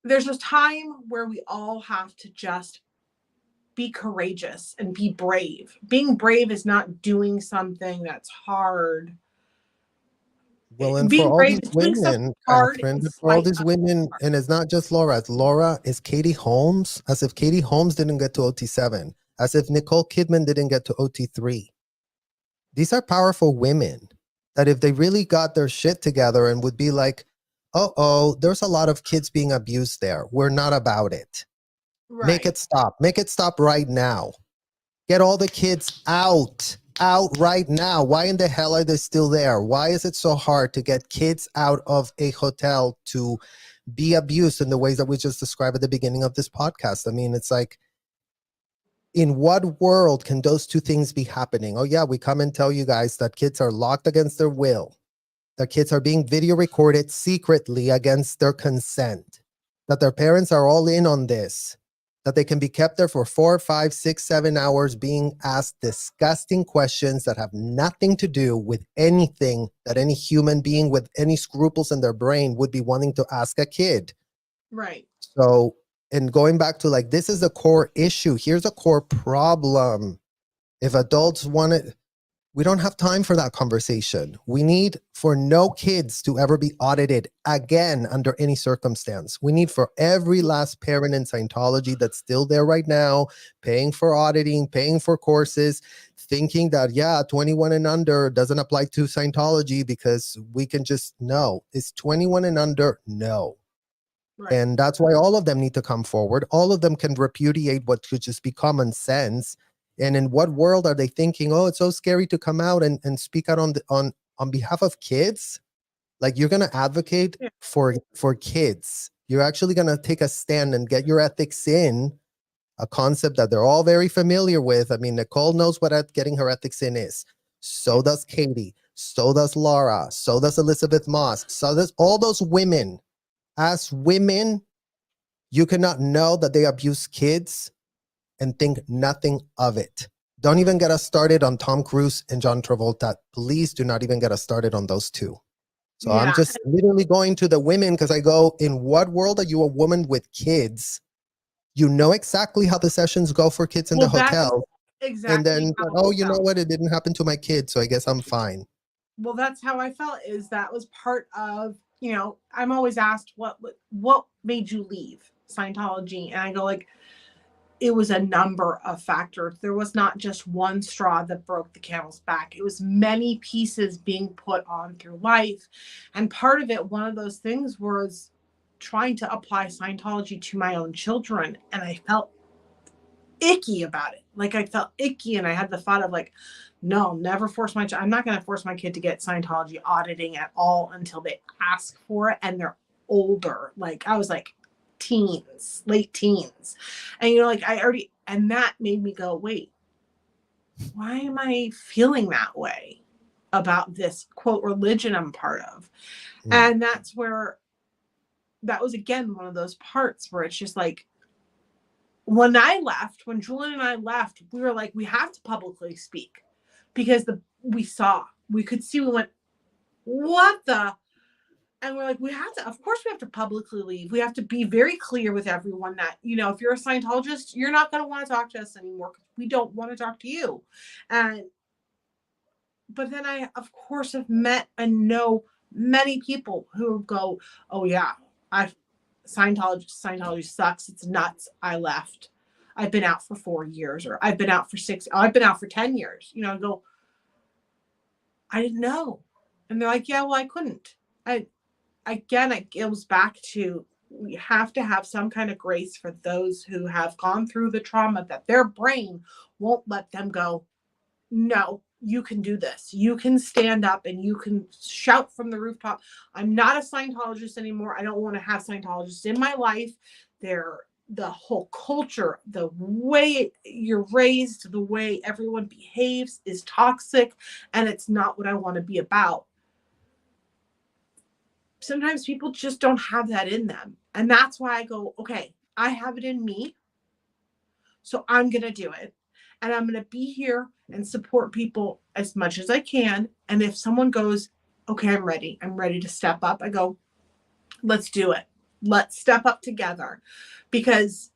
there's a time where we all have to just be courageous and be brave. Being brave is not doing something that's hard. well, and for Being all brave these is doing something women, hard Catherine, in but for all spite these of women, and it's not just Laura, it's Laura, is Katie Holmes, as if Katie Holmes didn't get to OT7, as if Nicole Kidman didn't get to OT3. These are powerful women that if they really got their shit together and would be like, oh, there's a lot of kids being abused there. We're not about it. right. Make it stop. Make it stop right now. Get all the kids out right now. Why in the hell are they still there? Why is it so hard to get kids out of a hotel to be abused in the ways that we just described at the beginning of this podcast? I mean, it's like, in what world can those two things be happening? Oh yeah, we come and tell you guys that kids are locked against their will, that kids are being video recorded secretly against their consent, that their parents are all in on this, that they can be kept there for 4, 5, 6, 7 hours being asked disgusting questions that have nothing to do with anything that any human being with any scruples in their brain would be wanting to ask a kid. Right. So, and going back to like, this is a core issue. Here's a core problem. If adults want it, we don't have time for that conversation. We need for no kids to ever be audited again under any circumstance. We need for every last parent in Scientology that's still there right now, paying for auditing, paying for courses, thinking that, yeah, 21 and under doesn't apply to Scientology because we can just, no. It's 21 and under, no. Right. And that's why all of them need to come forward. All of them can repudiate what could just be common sense. And in what world are they thinking, oh, it's so scary to come out and speak out on behalf of kids? Like, you're going to advocate Yeah. for kids. You're actually going to take a stand and get your ethics in, a concept that they're all very familiar with. I mean, Nicole knows what getting her ethics in is. So does Katie. So does Laura. So does Elizabeth Moss. So does all those women. As women, you cannot know that they abuse kids and think nothing of it. Don't even get us started on Tom Cruise and John Travolta. Please do not even get us started on those two. So Yeah. I'm just literally going to the women because I go, in what world are you a woman with kids? You know exactly how the sessions go for kids in the That's hotel. exactly And then, how oh, I you know felt. what? It didn't happen to my kid, so I guess I'm fine. Well, that's how I felt, is that was part of, I'm always asked what made you leave Scientology? And I go, like, it was a number of factors. There was not just one straw that broke the camel's back. It was many pieces being put on through life. And part of it, one of those things was trying to apply Scientology to my own children. And I felt icky about it. Like, I felt icky, and I had the thought of, like, no, never force my child. I'm not going to force my kid to get Scientology auditing at all until they ask for it and they're older. Like, I was like teens, late teens. And, like, and that made me go, wait, why am I feeling that way about this quote religion I'm part of? And that's where, that was again one of those parts where it's just like, when Julian and I left, we were like, we have to publicly speak, because we could see, we went, what the? And we're like, of course we have to publicly leave. We have to be very clear with everyone that, if you're a Scientologist, you're not going to want to talk to us anymore, because we don't want to talk to you. But then I, of course, have met and know many people who go, oh yeah, Scientology sucks. It's nuts. I left. I've been out for 4 years, or I've been out for 6. I've been out for 10 years. I go, I didn't know. And they're like, yeah, well, I couldn't. It goes back to, we have to have some kind of grace for those who have gone through the trauma that their brain won't let them go, no, you can do this. You can stand up and you can shout from the rooftop, I'm not a Scientologist anymore. I don't want to have Scientologists in my life. The whole culture, the way you're raised, the way everyone behaves is toxic, and it's not what I want to be about. Sometimes people just don't have that in them. And that's why I go, okay, I have it in me, so I'm going to do it. And I'm going to be here and support people as much as I can. And if someone goes, okay, I'm ready to step up, I go, let's do it. Let's step up together, because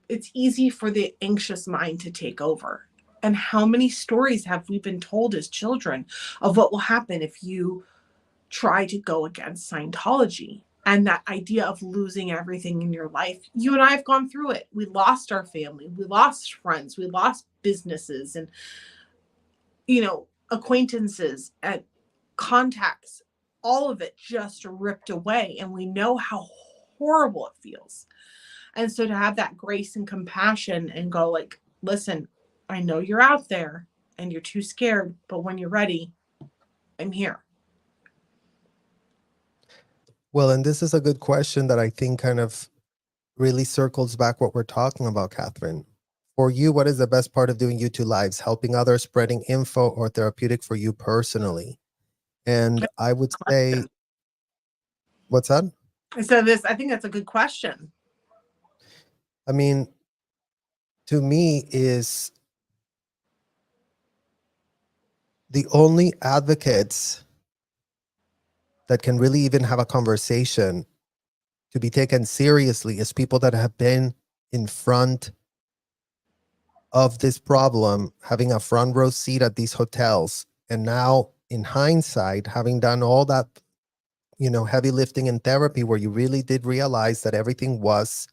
it's easy for the anxious mind to take over. And how many stories have we been told as children of what will happen if you try to go against Scientology? And that idea of losing everything in your life. You and I have gone through it. We lost our family. We lost friends. We lost businesses and, acquaintances and contacts. All of it just ripped away. And we know how horrible it feels. And so to have that grace and compassion and go, like, listen, I know you're out there and you're too scared, but when you're ready, I'm here. Well, and this is a good question that I think kind of really circles back what we're talking about, Catherine. For you, what is the best part of doing YouTube lives? Helping others, spreading info, or therapeutic for you personally? And I would say, what's that? So I think that's a good question. I mean, to me, is the only advocates that can really even have a conversation to be taken seriously is people that have been in front of this problem, having a front row seat at these hotels. And now, in hindsight, having done all that, heavy lifting in therapy, where you really did realize that everything was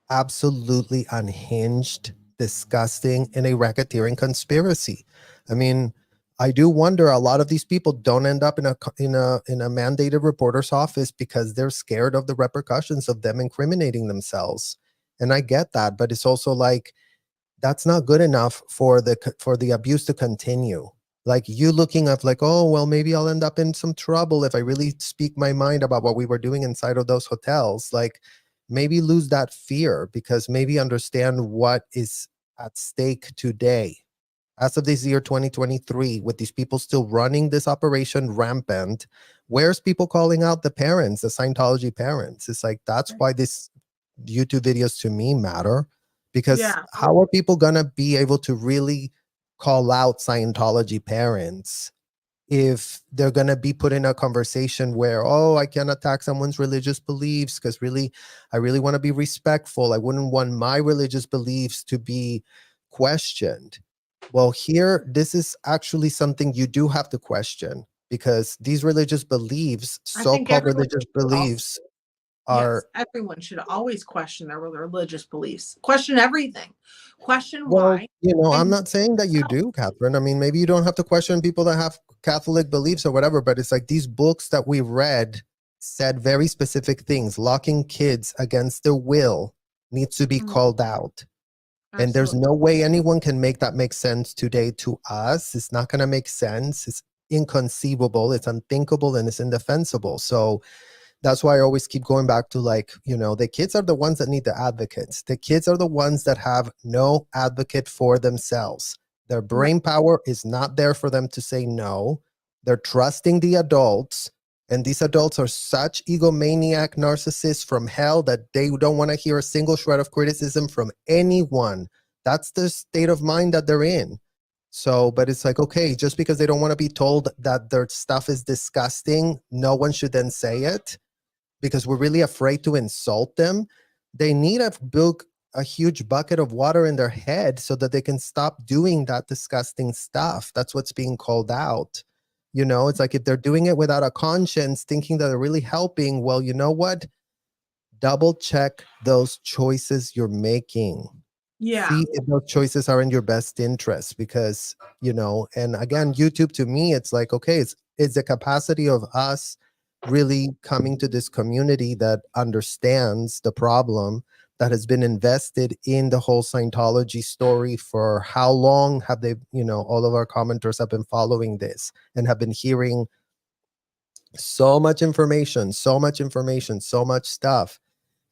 absolutely unhinged, disgusting, and a racketeering conspiracy. I mean, I do wonder, a lot of these people don't end up in a mandated reporter's office because they're scared of the repercussions of them incriminating themselves. And I get that, but it's also like, that's not good enough for the abuse to continue. Like, you looking up like, oh well, maybe I'll end up in some trouble if I really speak my mind about what we were doing inside of those hotels. Like, maybe lose that fear, because maybe understand what is at stake today, as of this year 2023, with these people still running this operation rampant. Where's people calling out the parents, the Scientology parents? It's like, that's why this YouTube videos to me matter, because Yeah. how are people gonna be able to really call out Scientology parents if they're going to be put in a conversation where, oh, I can't attack someone's religious beliefs because I really want to be respectful. I wouldn't want my religious beliefs to be questioned. Well, here, this is actually something you do have to question, because these religious beliefs, I think so-called everyone religious should also, beliefs, yes, are, everyone should always question their religious beliefs. Question everything. Question well, why. I'm And not saying that you do, Catherine. I mean, maybe you don't have to question people that have Catholic beliefs or whatever, but it's like, these books that we read said very specific things. Locking kids against their will needs to be Mhm. called out. And there's Absolutely. no way anyone can make that make sense today to us. It's not going to make sense. It's inconceivable. It's unthinkable, and it's indefensible. So that's why I always keep going back to, like, the kids are the ones that need the advocates. The kids are the ones that have no advocate for themselves. Their Right. brain power is not there for them to say no. They're trusting the adults. And these adults are such egomaniac narcissists from hell that they don't want to hear a single shred of criticism from anyone. That's the state of mind that they're in. So, but it's like, okay, just because they don't want to be told that their stuff is disgusting, no one should then say it, because we're really afraid to insult them. They need to build a huge bucket of water in their head so that they can stop doing that disgusting stuff. That's what's being called out. It's like, if they're doing it without a conscience, thinking that they're really helping, well, you know what? Double check those choices you're making. Yeah. See if those choices are in your best interest, because, and again, YouTube to me, it's like, okay, it's the capacity of us really coming to this community that understands the problem, that has been invested in the whole Scientology story. For how long have they, all of our commenters have been following this and have been hearing so much information, so much stuff.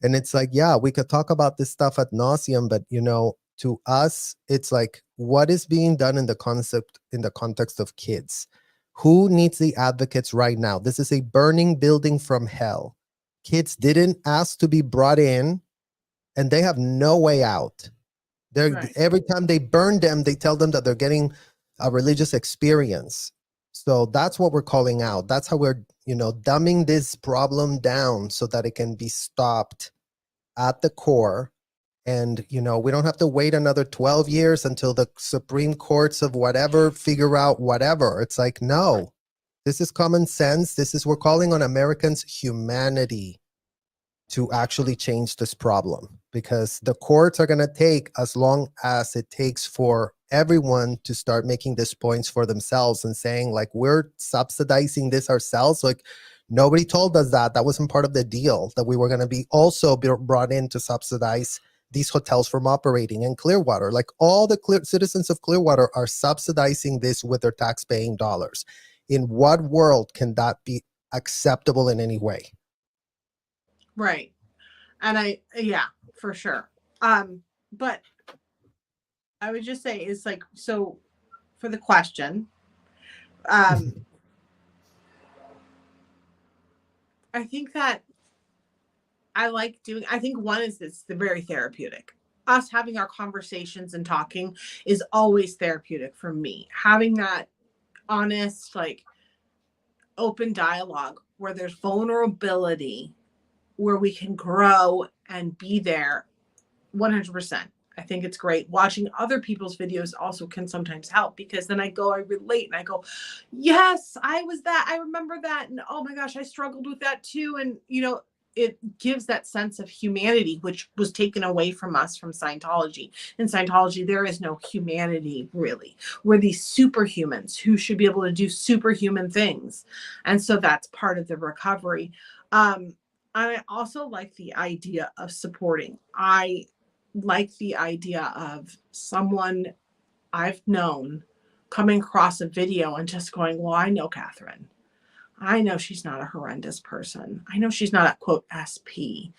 And it's like, yeah, we could talk about this stuff ad nauseum, but to us, it's like, what is being done in the context of kids? Who needs the advocates right now? This is a burning building from hell. Kids didn't ask to be brought in, and they have no way out. Right. Every time they burn them, they tell them that they're getting a religious experience. So that's what we're calling out. That's how we're, dumbing this problem down so that it can be stopped at the core. And we don't have to wait another 12 years until the Supreme Courts of whatever figure out whatever. It's like, no, this is common sense. We're calling on Americans' humanity to actually change this problem, because the courts are going to take as long as it takes for everyone to start making these points for themselves and saying, like, we're subsidizing this ourselves. Like, nobody told us that wasn't part of the deal, that we were going to be also brought in to subsidize these hotels from operating in Clearwater. Like, all the citizens of Clearwater are subsidizing this with their tax-paying dollars. In what world can that be acceptable in any way? Right. And yeah, for sure. But I would just say, it's like, so for the question, um, I think that I like doing, I think one is it's very therapeutic. Us having our conversations and talking is always therapeutic for me. Having that honest, like open dialogue where there's vulnerability, where we can grow and be there 100%. I think it's great. Watching other people's videos also can sometimes help, because then I relate and I go, yes, I was that. I remember that. And oh my gosh, I struggled with that too. And, it gives that sense of humanity, which was taken away from us from Scientology. In Scientology, there is no humanity, really. We're these superhumans who should be able to do superhuman things. And so that's part of the recovery. I also like the idea of supporting. I like the idea of someone I've known coming across a video and just going, well, I know Catherine. I know she's not a horrendous person. I know she's not a quote SP.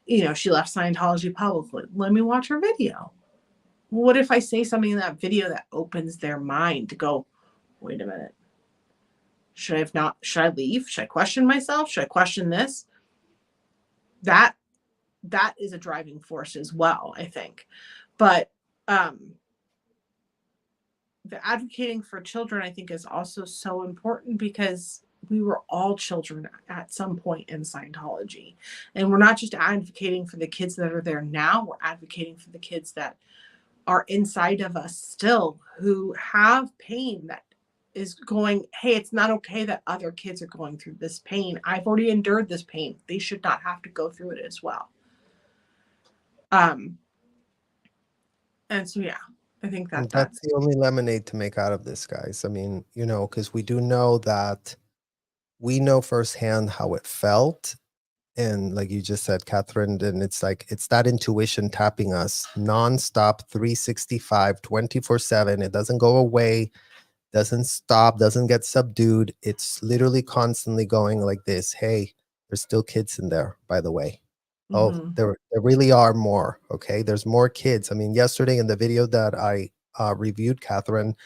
She left Scientology publicly. Let me watch her video. What if I say something in that video that opens their mind to go, wait a minute. Should I leave? Should I question myself? Should I question this? That is a driving force as well, I think. But the advocating for children, I think, is also so important, because we were all children at some point in Scientology. And we're not just advocating for the kids that are there now, we're advocating for the kids that are inside of us still, who have pain that is going, hey, it's not okay that other kids are going through this pain. I've already endured this pain. They should not have to go through it as well. And so, yeah, I think And that's that's the only lemonade to make out of this, guys. I mean, because we do know that we know firsthand how it felt. And like you just said, Catherine, and it's like, it's that intuition tapping us nonstop, 365, 24/7. It doesn't go away, doesn't stop, doesn't get subdued. It's literally constantly going like this. Hey, there's still kids in there, by the way. Oh, there really are more. Okay, there's more kids. I mean, yesterday in the video that I reviewed, Catherine,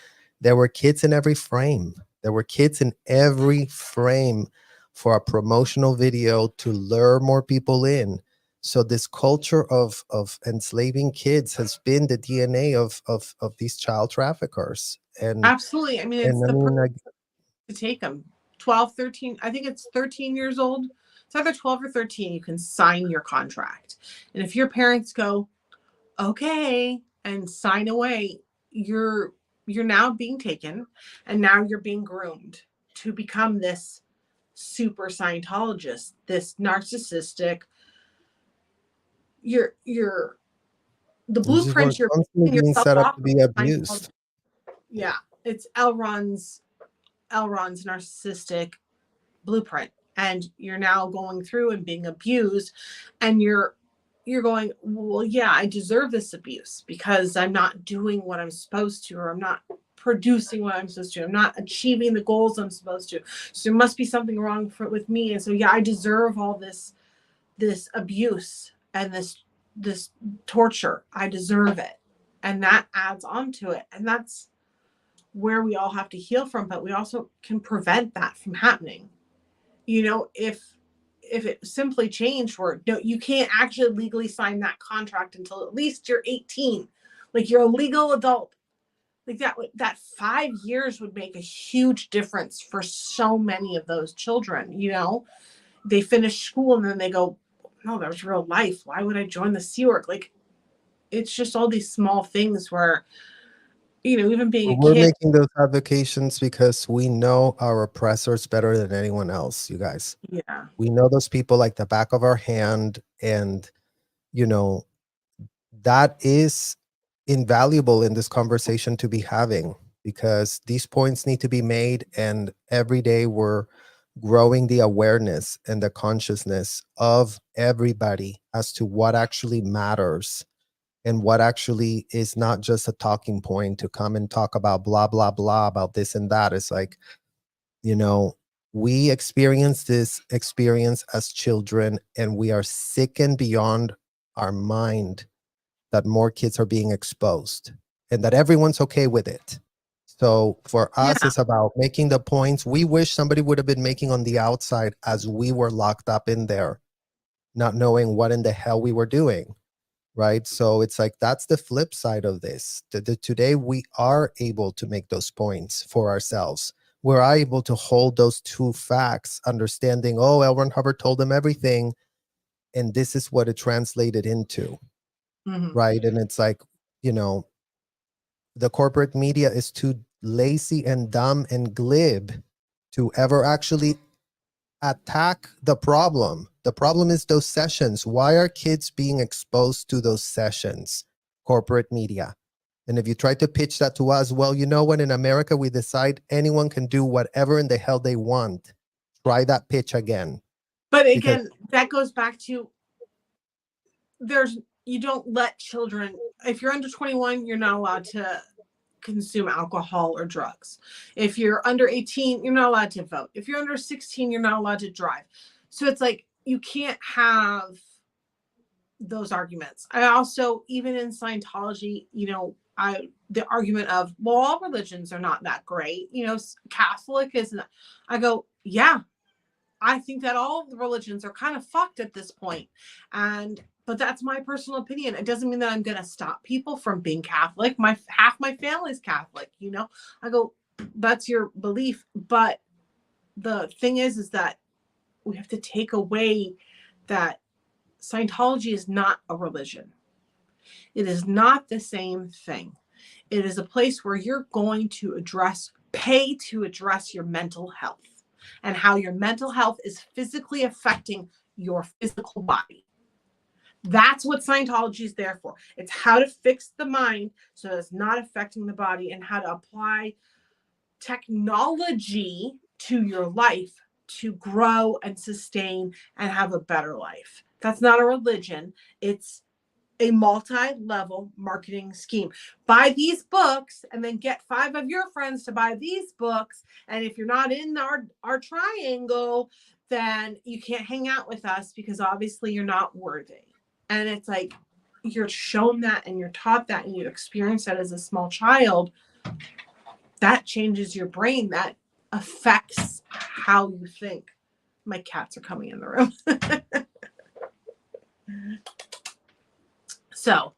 there were kids in every frame. There were kids in every frame for a promotional video to lure more people in. So this culture of enslaving kids has been the DNA of these child traffickers. And absolutely. I mean, it's to take them 12, 13. I think it's 13 years old. It's either 12 or 13. You can sign your contract. And if your parents go, okay, and sign away, you're now being taken, and now you're being groomed to become this super Scientologist, this narcissistic. You're the blueprint you're constantly being set up to be abused. Yeah, it's Elron's narcissistic blueprint, and you're now going through and being abused, and you're going, well, yeah, I deserve this abuse because I'm not doing what I'm supposed to, or I'm not producing what I'm supposed to, I'm not achieving the goals I'm supposed to, so there must be something wrong with me, and so yeah, I deserve all this abuse and this torture. I deserve it, and that adds on to it, and that's where we all have to heal from. But we also can prevent that from happening. If it simply changed where no, you can't actually legally sign that contract until at least you're 18, like you're a legal adult, like that 5 years would make a huge difference for so many of those children. They finish school and then they go, no, that was real life. Why would I join the Sea Org? Like, it's just all these small things where, even being We're a kid. making those advocations because we know our oppressors better than anyone else, you guys. Yeah. We know those people like the back of our hand, and that is invaluable in this conversation to be having, because these points need to be made, and every day we're growing the awareness and the consciousness of everybody as to what actually matters and what actually is not just a talking point to come and talk about blah blah blah about this and that. It's like, we experience this experience as children, and we are sickened beyond our mind that more kids are being exposed and that everyone's okay with it. So for us, it's about making the points we wish somebody would have been making on the outside as we were locked up in there. not knowing what in the hell we were doing, right? So it's like that's the flip side of this. Today we are able to make those points for ourselves. We're able to hold those two facts, understanding, oh, L. Ron Hubbard told them everything, and this is what it translated into, right? And it's like, you know, the corporate media is too lazy and dumb and glib to ever actually attack the problem. The problem is those sessions. Why are kids being exposed to those sessions? Corporate media. And if you try to pitch that to us, well, you know what? In America, we decide anyone can do whatever in the hell they want. Try that pitch again. But Because again, that goes back to you don't let children, if you're under 21, you're not allowed to consume alcohol or drugs. If you're under 18, you're not allowed to vote. If you're under 16, you're not allowed to drive. So it's like you can't have those arguments. I also, even in Scientology, you know, the argument of, well, all religions are not that great. You know, Catholic isn't. I go, yeah, I think that all the religions are kind of fucked at this point. But that's my personal opinion. It doesn't mean that I'm going to stop people from being Catholic. Half my family's Catholic, you know. I go, that's your belief. But the thing is that we have to take away that Scientology is not a religion. It is not the same thing. It is a place where you're going to pay to address your mental health and how your mental health is physically affecting your physical body. That's what Scientology is there for. It's how to fix the mind so it's not affecting the body, and how to apply technology to your life to grow and sustain and have a better life. That's not a religion. It's a multi-level marketing scheme. Buy these books and then get 5 of your friends to buy these books. And if you're not in our triangle, then you can't hang out with us because obviously you're not worthy. And it's like, you're shown that and you're taught that and you experience that as a small child. That changes your brain. That affects how you think. My cats are coming in the room. So,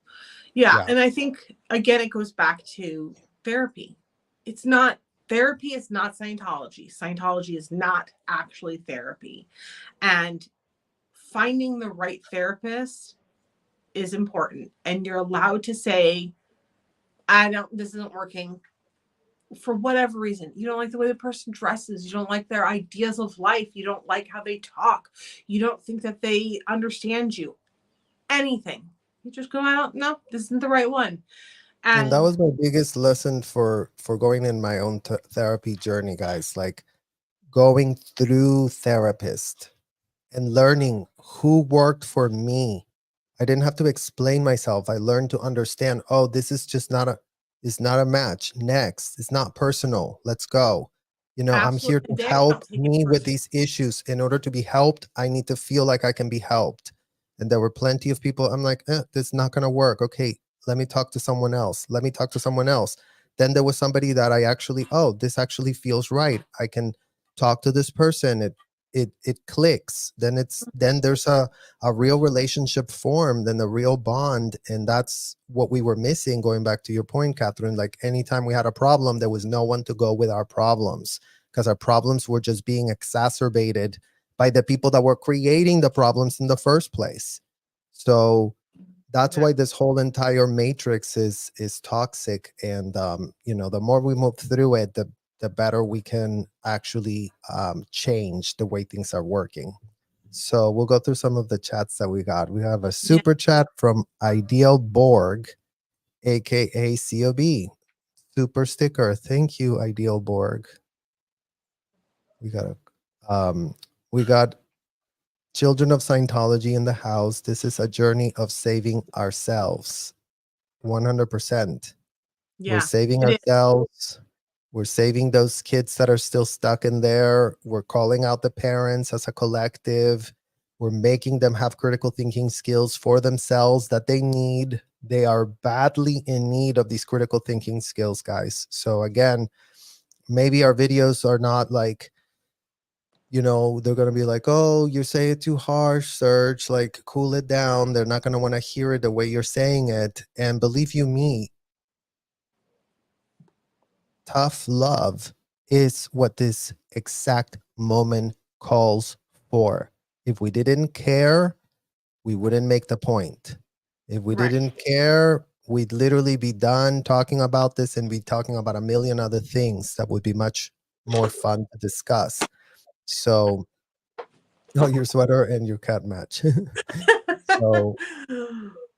yeah. And I think, again, it goes back to therapy. Therapy is not Scientology. Scientology is not actually therapy. And finding the right therapist is important. And you're allowed to say, this isn't working for whatever reason. You don't like the way the person dresses. You don't like their ideas of life. You don't like how they talk. You don't think that they understand you. Anything. You just go out, no, this isn't the right one. And that was my biggest lesson for going in my own therapy journey, guys. Like going through therapist and learning who worked for me. I didn't have to explain myself. I learned to understand, oh, this is just not a match. Next, it's not personal. Let's go. You know, Absolutely. I'm here to help me with these issues. In order to be helped, I need to feel like I can be helped. And there were plenty of people, I'm like, this is not going to work. Okay, let me talk to someone else. Let me talk to someone else. Then there was somebody that I actually, this actually feels right. I can talk to this person. It clicks. Then there's a real relationship formed and a real bond. And that's what we were missing, going back to your point, Catherine. Like anytime we had a problem, there was no one to go with our problems, because our problems were just being exacerbated by the people that were creating the problems in the first place. So that's why this whole entire matrix is toxic. And you know, the more we move through it, the better we can actually change the way things are working. So we'll go through some of the chats that we got. We have a super chat from Ideal Borg, aka COB. Super sticker. Thank you, Ideal Borg. We got Children of Scientology in the house. This is a journey of saving ourselves. 100%. Yeah, we're saving ourselves. We're saving those kids that are still stuck in there. We're calling out the parents as a collective. We're making them have critical thinking skills for themselves that they need. They are badly in need of these critical thinking skills, guys. So again, maybe our videos are not like, they're going to be like, oh, you're saying it too harsh, Serge, like cool it down. They're not going to want to hear it the way you're saying it. And believe you me, tough love is what this exact moment calls for. If we didn't care, we wouldn't make the point. If we Right. didn't care, we'd literally be done talking about this and be talking about a million other things that would be much more fun to discuss. So, oh, your sweater and your cat match. So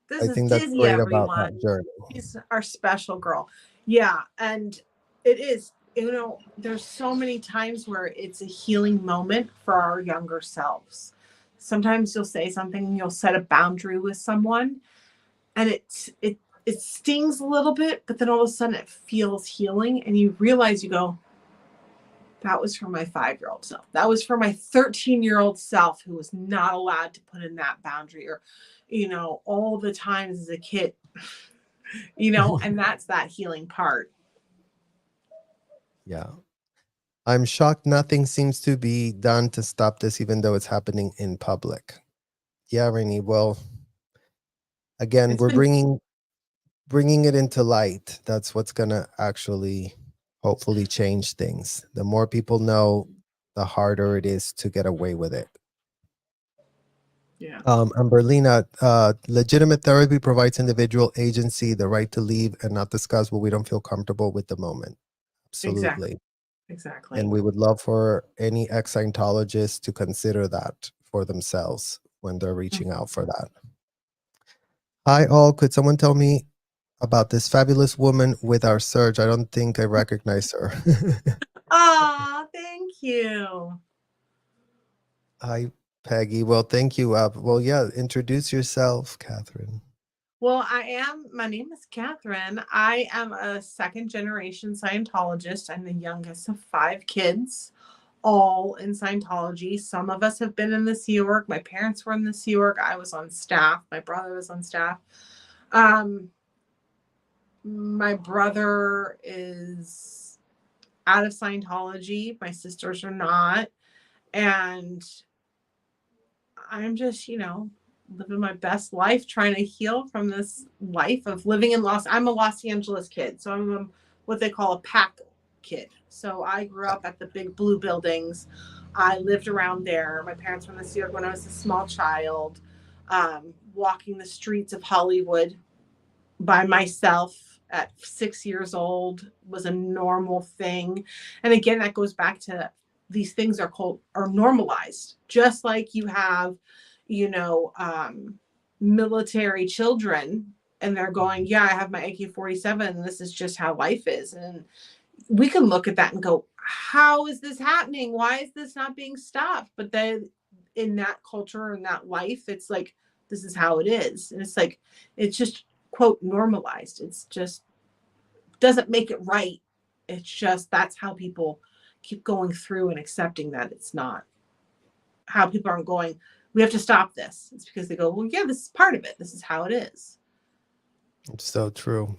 This I is think that's Dizzy, great about that everyone. journey. She's our special girl. Yeah, and it is, there's so many times where it's a healing moment for our younger selves. Sometimes you'll say something, you'll set a boundary with someone, and it stings a little bit, but then all of a sudden it feels healing, and you realize, you go, that was for my 5-year-old self. That was for my 13-year-old self who was not allowed to put in that boundary, or, all the times as a kid, and that's that healing part. Yeah. I'm shocked nothing seems to be done to stop this, even though it's happening in public. Yeah, Rainey. Well, again, It's we're been bringing it into light. That's what's gonna actually hopefully change things. The more people know, the harder it is to get away with it. Yeah. And Berlina, legitimate therapy provides individual agency, the right to leave and not discuss what we don't feel comfortable with the moment. Absolutely. Exactly. And we would love for any ex-Scientologists to consider that for themselves when they're reaching out for that. Hi all, could someone tell me about this fabulous woman with our Serge? I don't think I recognize her. Ah, thank you. Hi, Peggy. Well, thank you. Well, yeah, introduce yourself, Catherine. Well, my name is Catherine. I am a second generation Scientologist. I'm the youngest of 5 kids, all in Scientology. Some of us have been in the Sea Org. My parents were in the Sea Org. I was on staff. My brother was on staff. My brother is out of Scientology. My sisters are not. And I'm just, living my best life, trying to heal from this life of living in I'm a Los Angeles kid. So I'm what they call a pack kid. So I grew up at the big blue buildings. I lived around there. My parents were in the Sea Org when I was a small child, walking the streets of Hollywood by myself at 6 years old was a normal thing. And again, that goes back to these things are normalized, just like you have, military children, and they're going, yeah, I have my AK-47 and this is just how life is. And we can look at that and go, how is this happening? Why is this not being stopped? But then in that culture, in that life, it's like, this is how it is. And it's like, it's just, quote, normalized. It's just doesn't make it right. It's just, that's how people keep going through and accepting that it's not how people aren't going, we have to stop this. It's because they go, well, yeah, this is part of it. This is how it is. It's so true.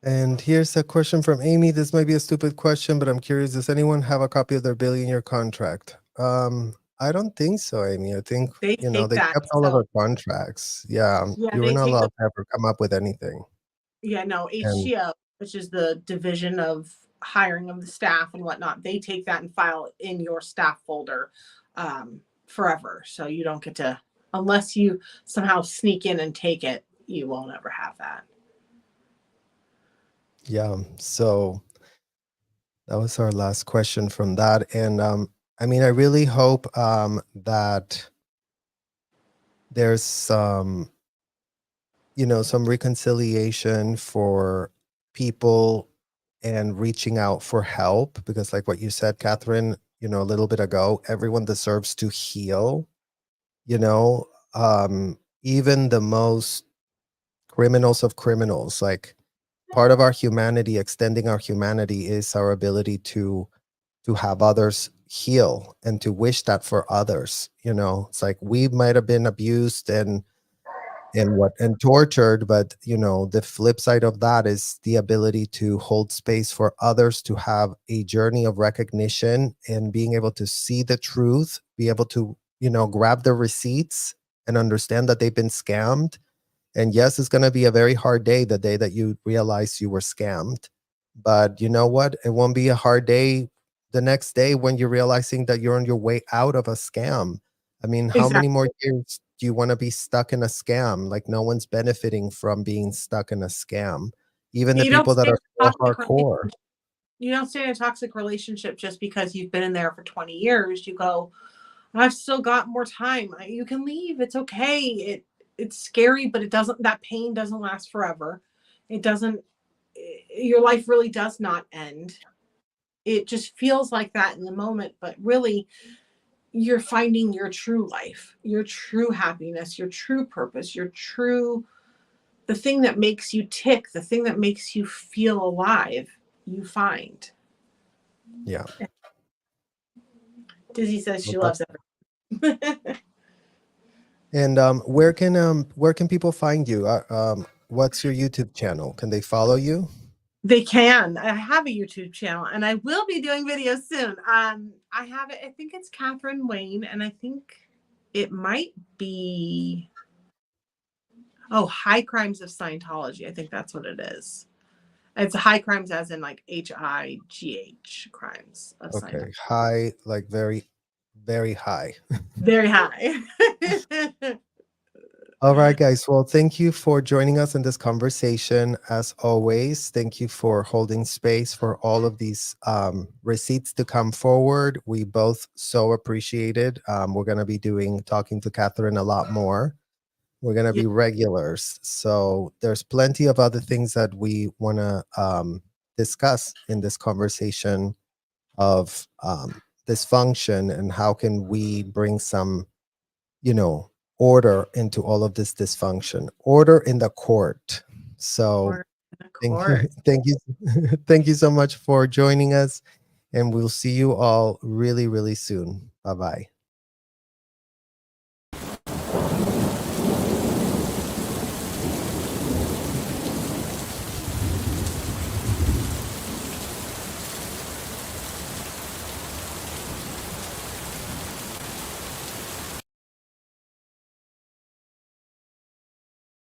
And here's a question from Amy. This might be a stupid question, but I'm curious. Does anyone have a copy of their billion-year contract? I don't think so, Amy. I think, They take they that. kept all of So our contracts. Yeah, yeah, you were they not take allowed to ever come up with anything. no, And HTO, which is the division of hiring of the staff and whatnot. They take that and file it in your staff folder forever. So you don't get to, unless you somehow sneak in and take it, you won't ever have that. yeah, so that was our last question from that. And I mean, I really hope that there's some reconciliation for people and reaching out for help, because like what you said, Catherine, a little bit ago, everyone deserves to heal, you know, even the most criminals of criminals. Like, part of our humanity, extending our humanity, is our ability to have others heal and to wish that for others. It's like we might have been abused and and tortured. But the flip side of that is the ability to hold space for others to have a journey of recognition and being able to see the truth, be able to grab the receipts and understand that they've been scammed. And yes, it's going to be a very hard day, the day that you realize you were scammed. But you know what? It won't be a hard day the next day when you're realizing that you're on your way out of a scam. I mean, how many Exactly. more years do you want to be stuck in a scam? Like, no one's benefiting from being stuck in a scam. Even the You don't people that stay in are a so toxic hardcore. you don't stay in a toxic relationship just because you've been in there for 20 years. You go, I've still got more time. You can leave. It's okay. It's scary, but that pain doesn't last forever. It doesn't, your life really does not end. It just feels like that in the moment, but really you're finding your true life, your true happiness, your true purpose, the thing that makes you tick, the thing that makes you feel alive, you find. Yeah. Dizzy says she Okay. loves everything. And where can people find you? What's your YouTube channel? Can they follow you? They can. I have a YouTube channel and I will be doing videos soon. I have it. I think it's Catherine Wayne, and I think it might be High Crimes of Scientology. I think that's what it is. It's high crimes as in like HIGH crimes of Scientology. Okay. High, like very, very high. Very high. All right, guys. Well, thank you for joining us in this conversation. As always, thank you for holding space for all of these receipts to come forward. We both so appreciate it. We're going to be talking to Catherine a lot more. We're going to Yeah. be regulars. So there's plenty of other things that we want to discuss in this conversation of dysfunction and how can we bring some order into all of this dysfunction, order in the court. So Or in a court. thank you thank you so much for joining us, and we'll see you all really, really soon. Bye-bye.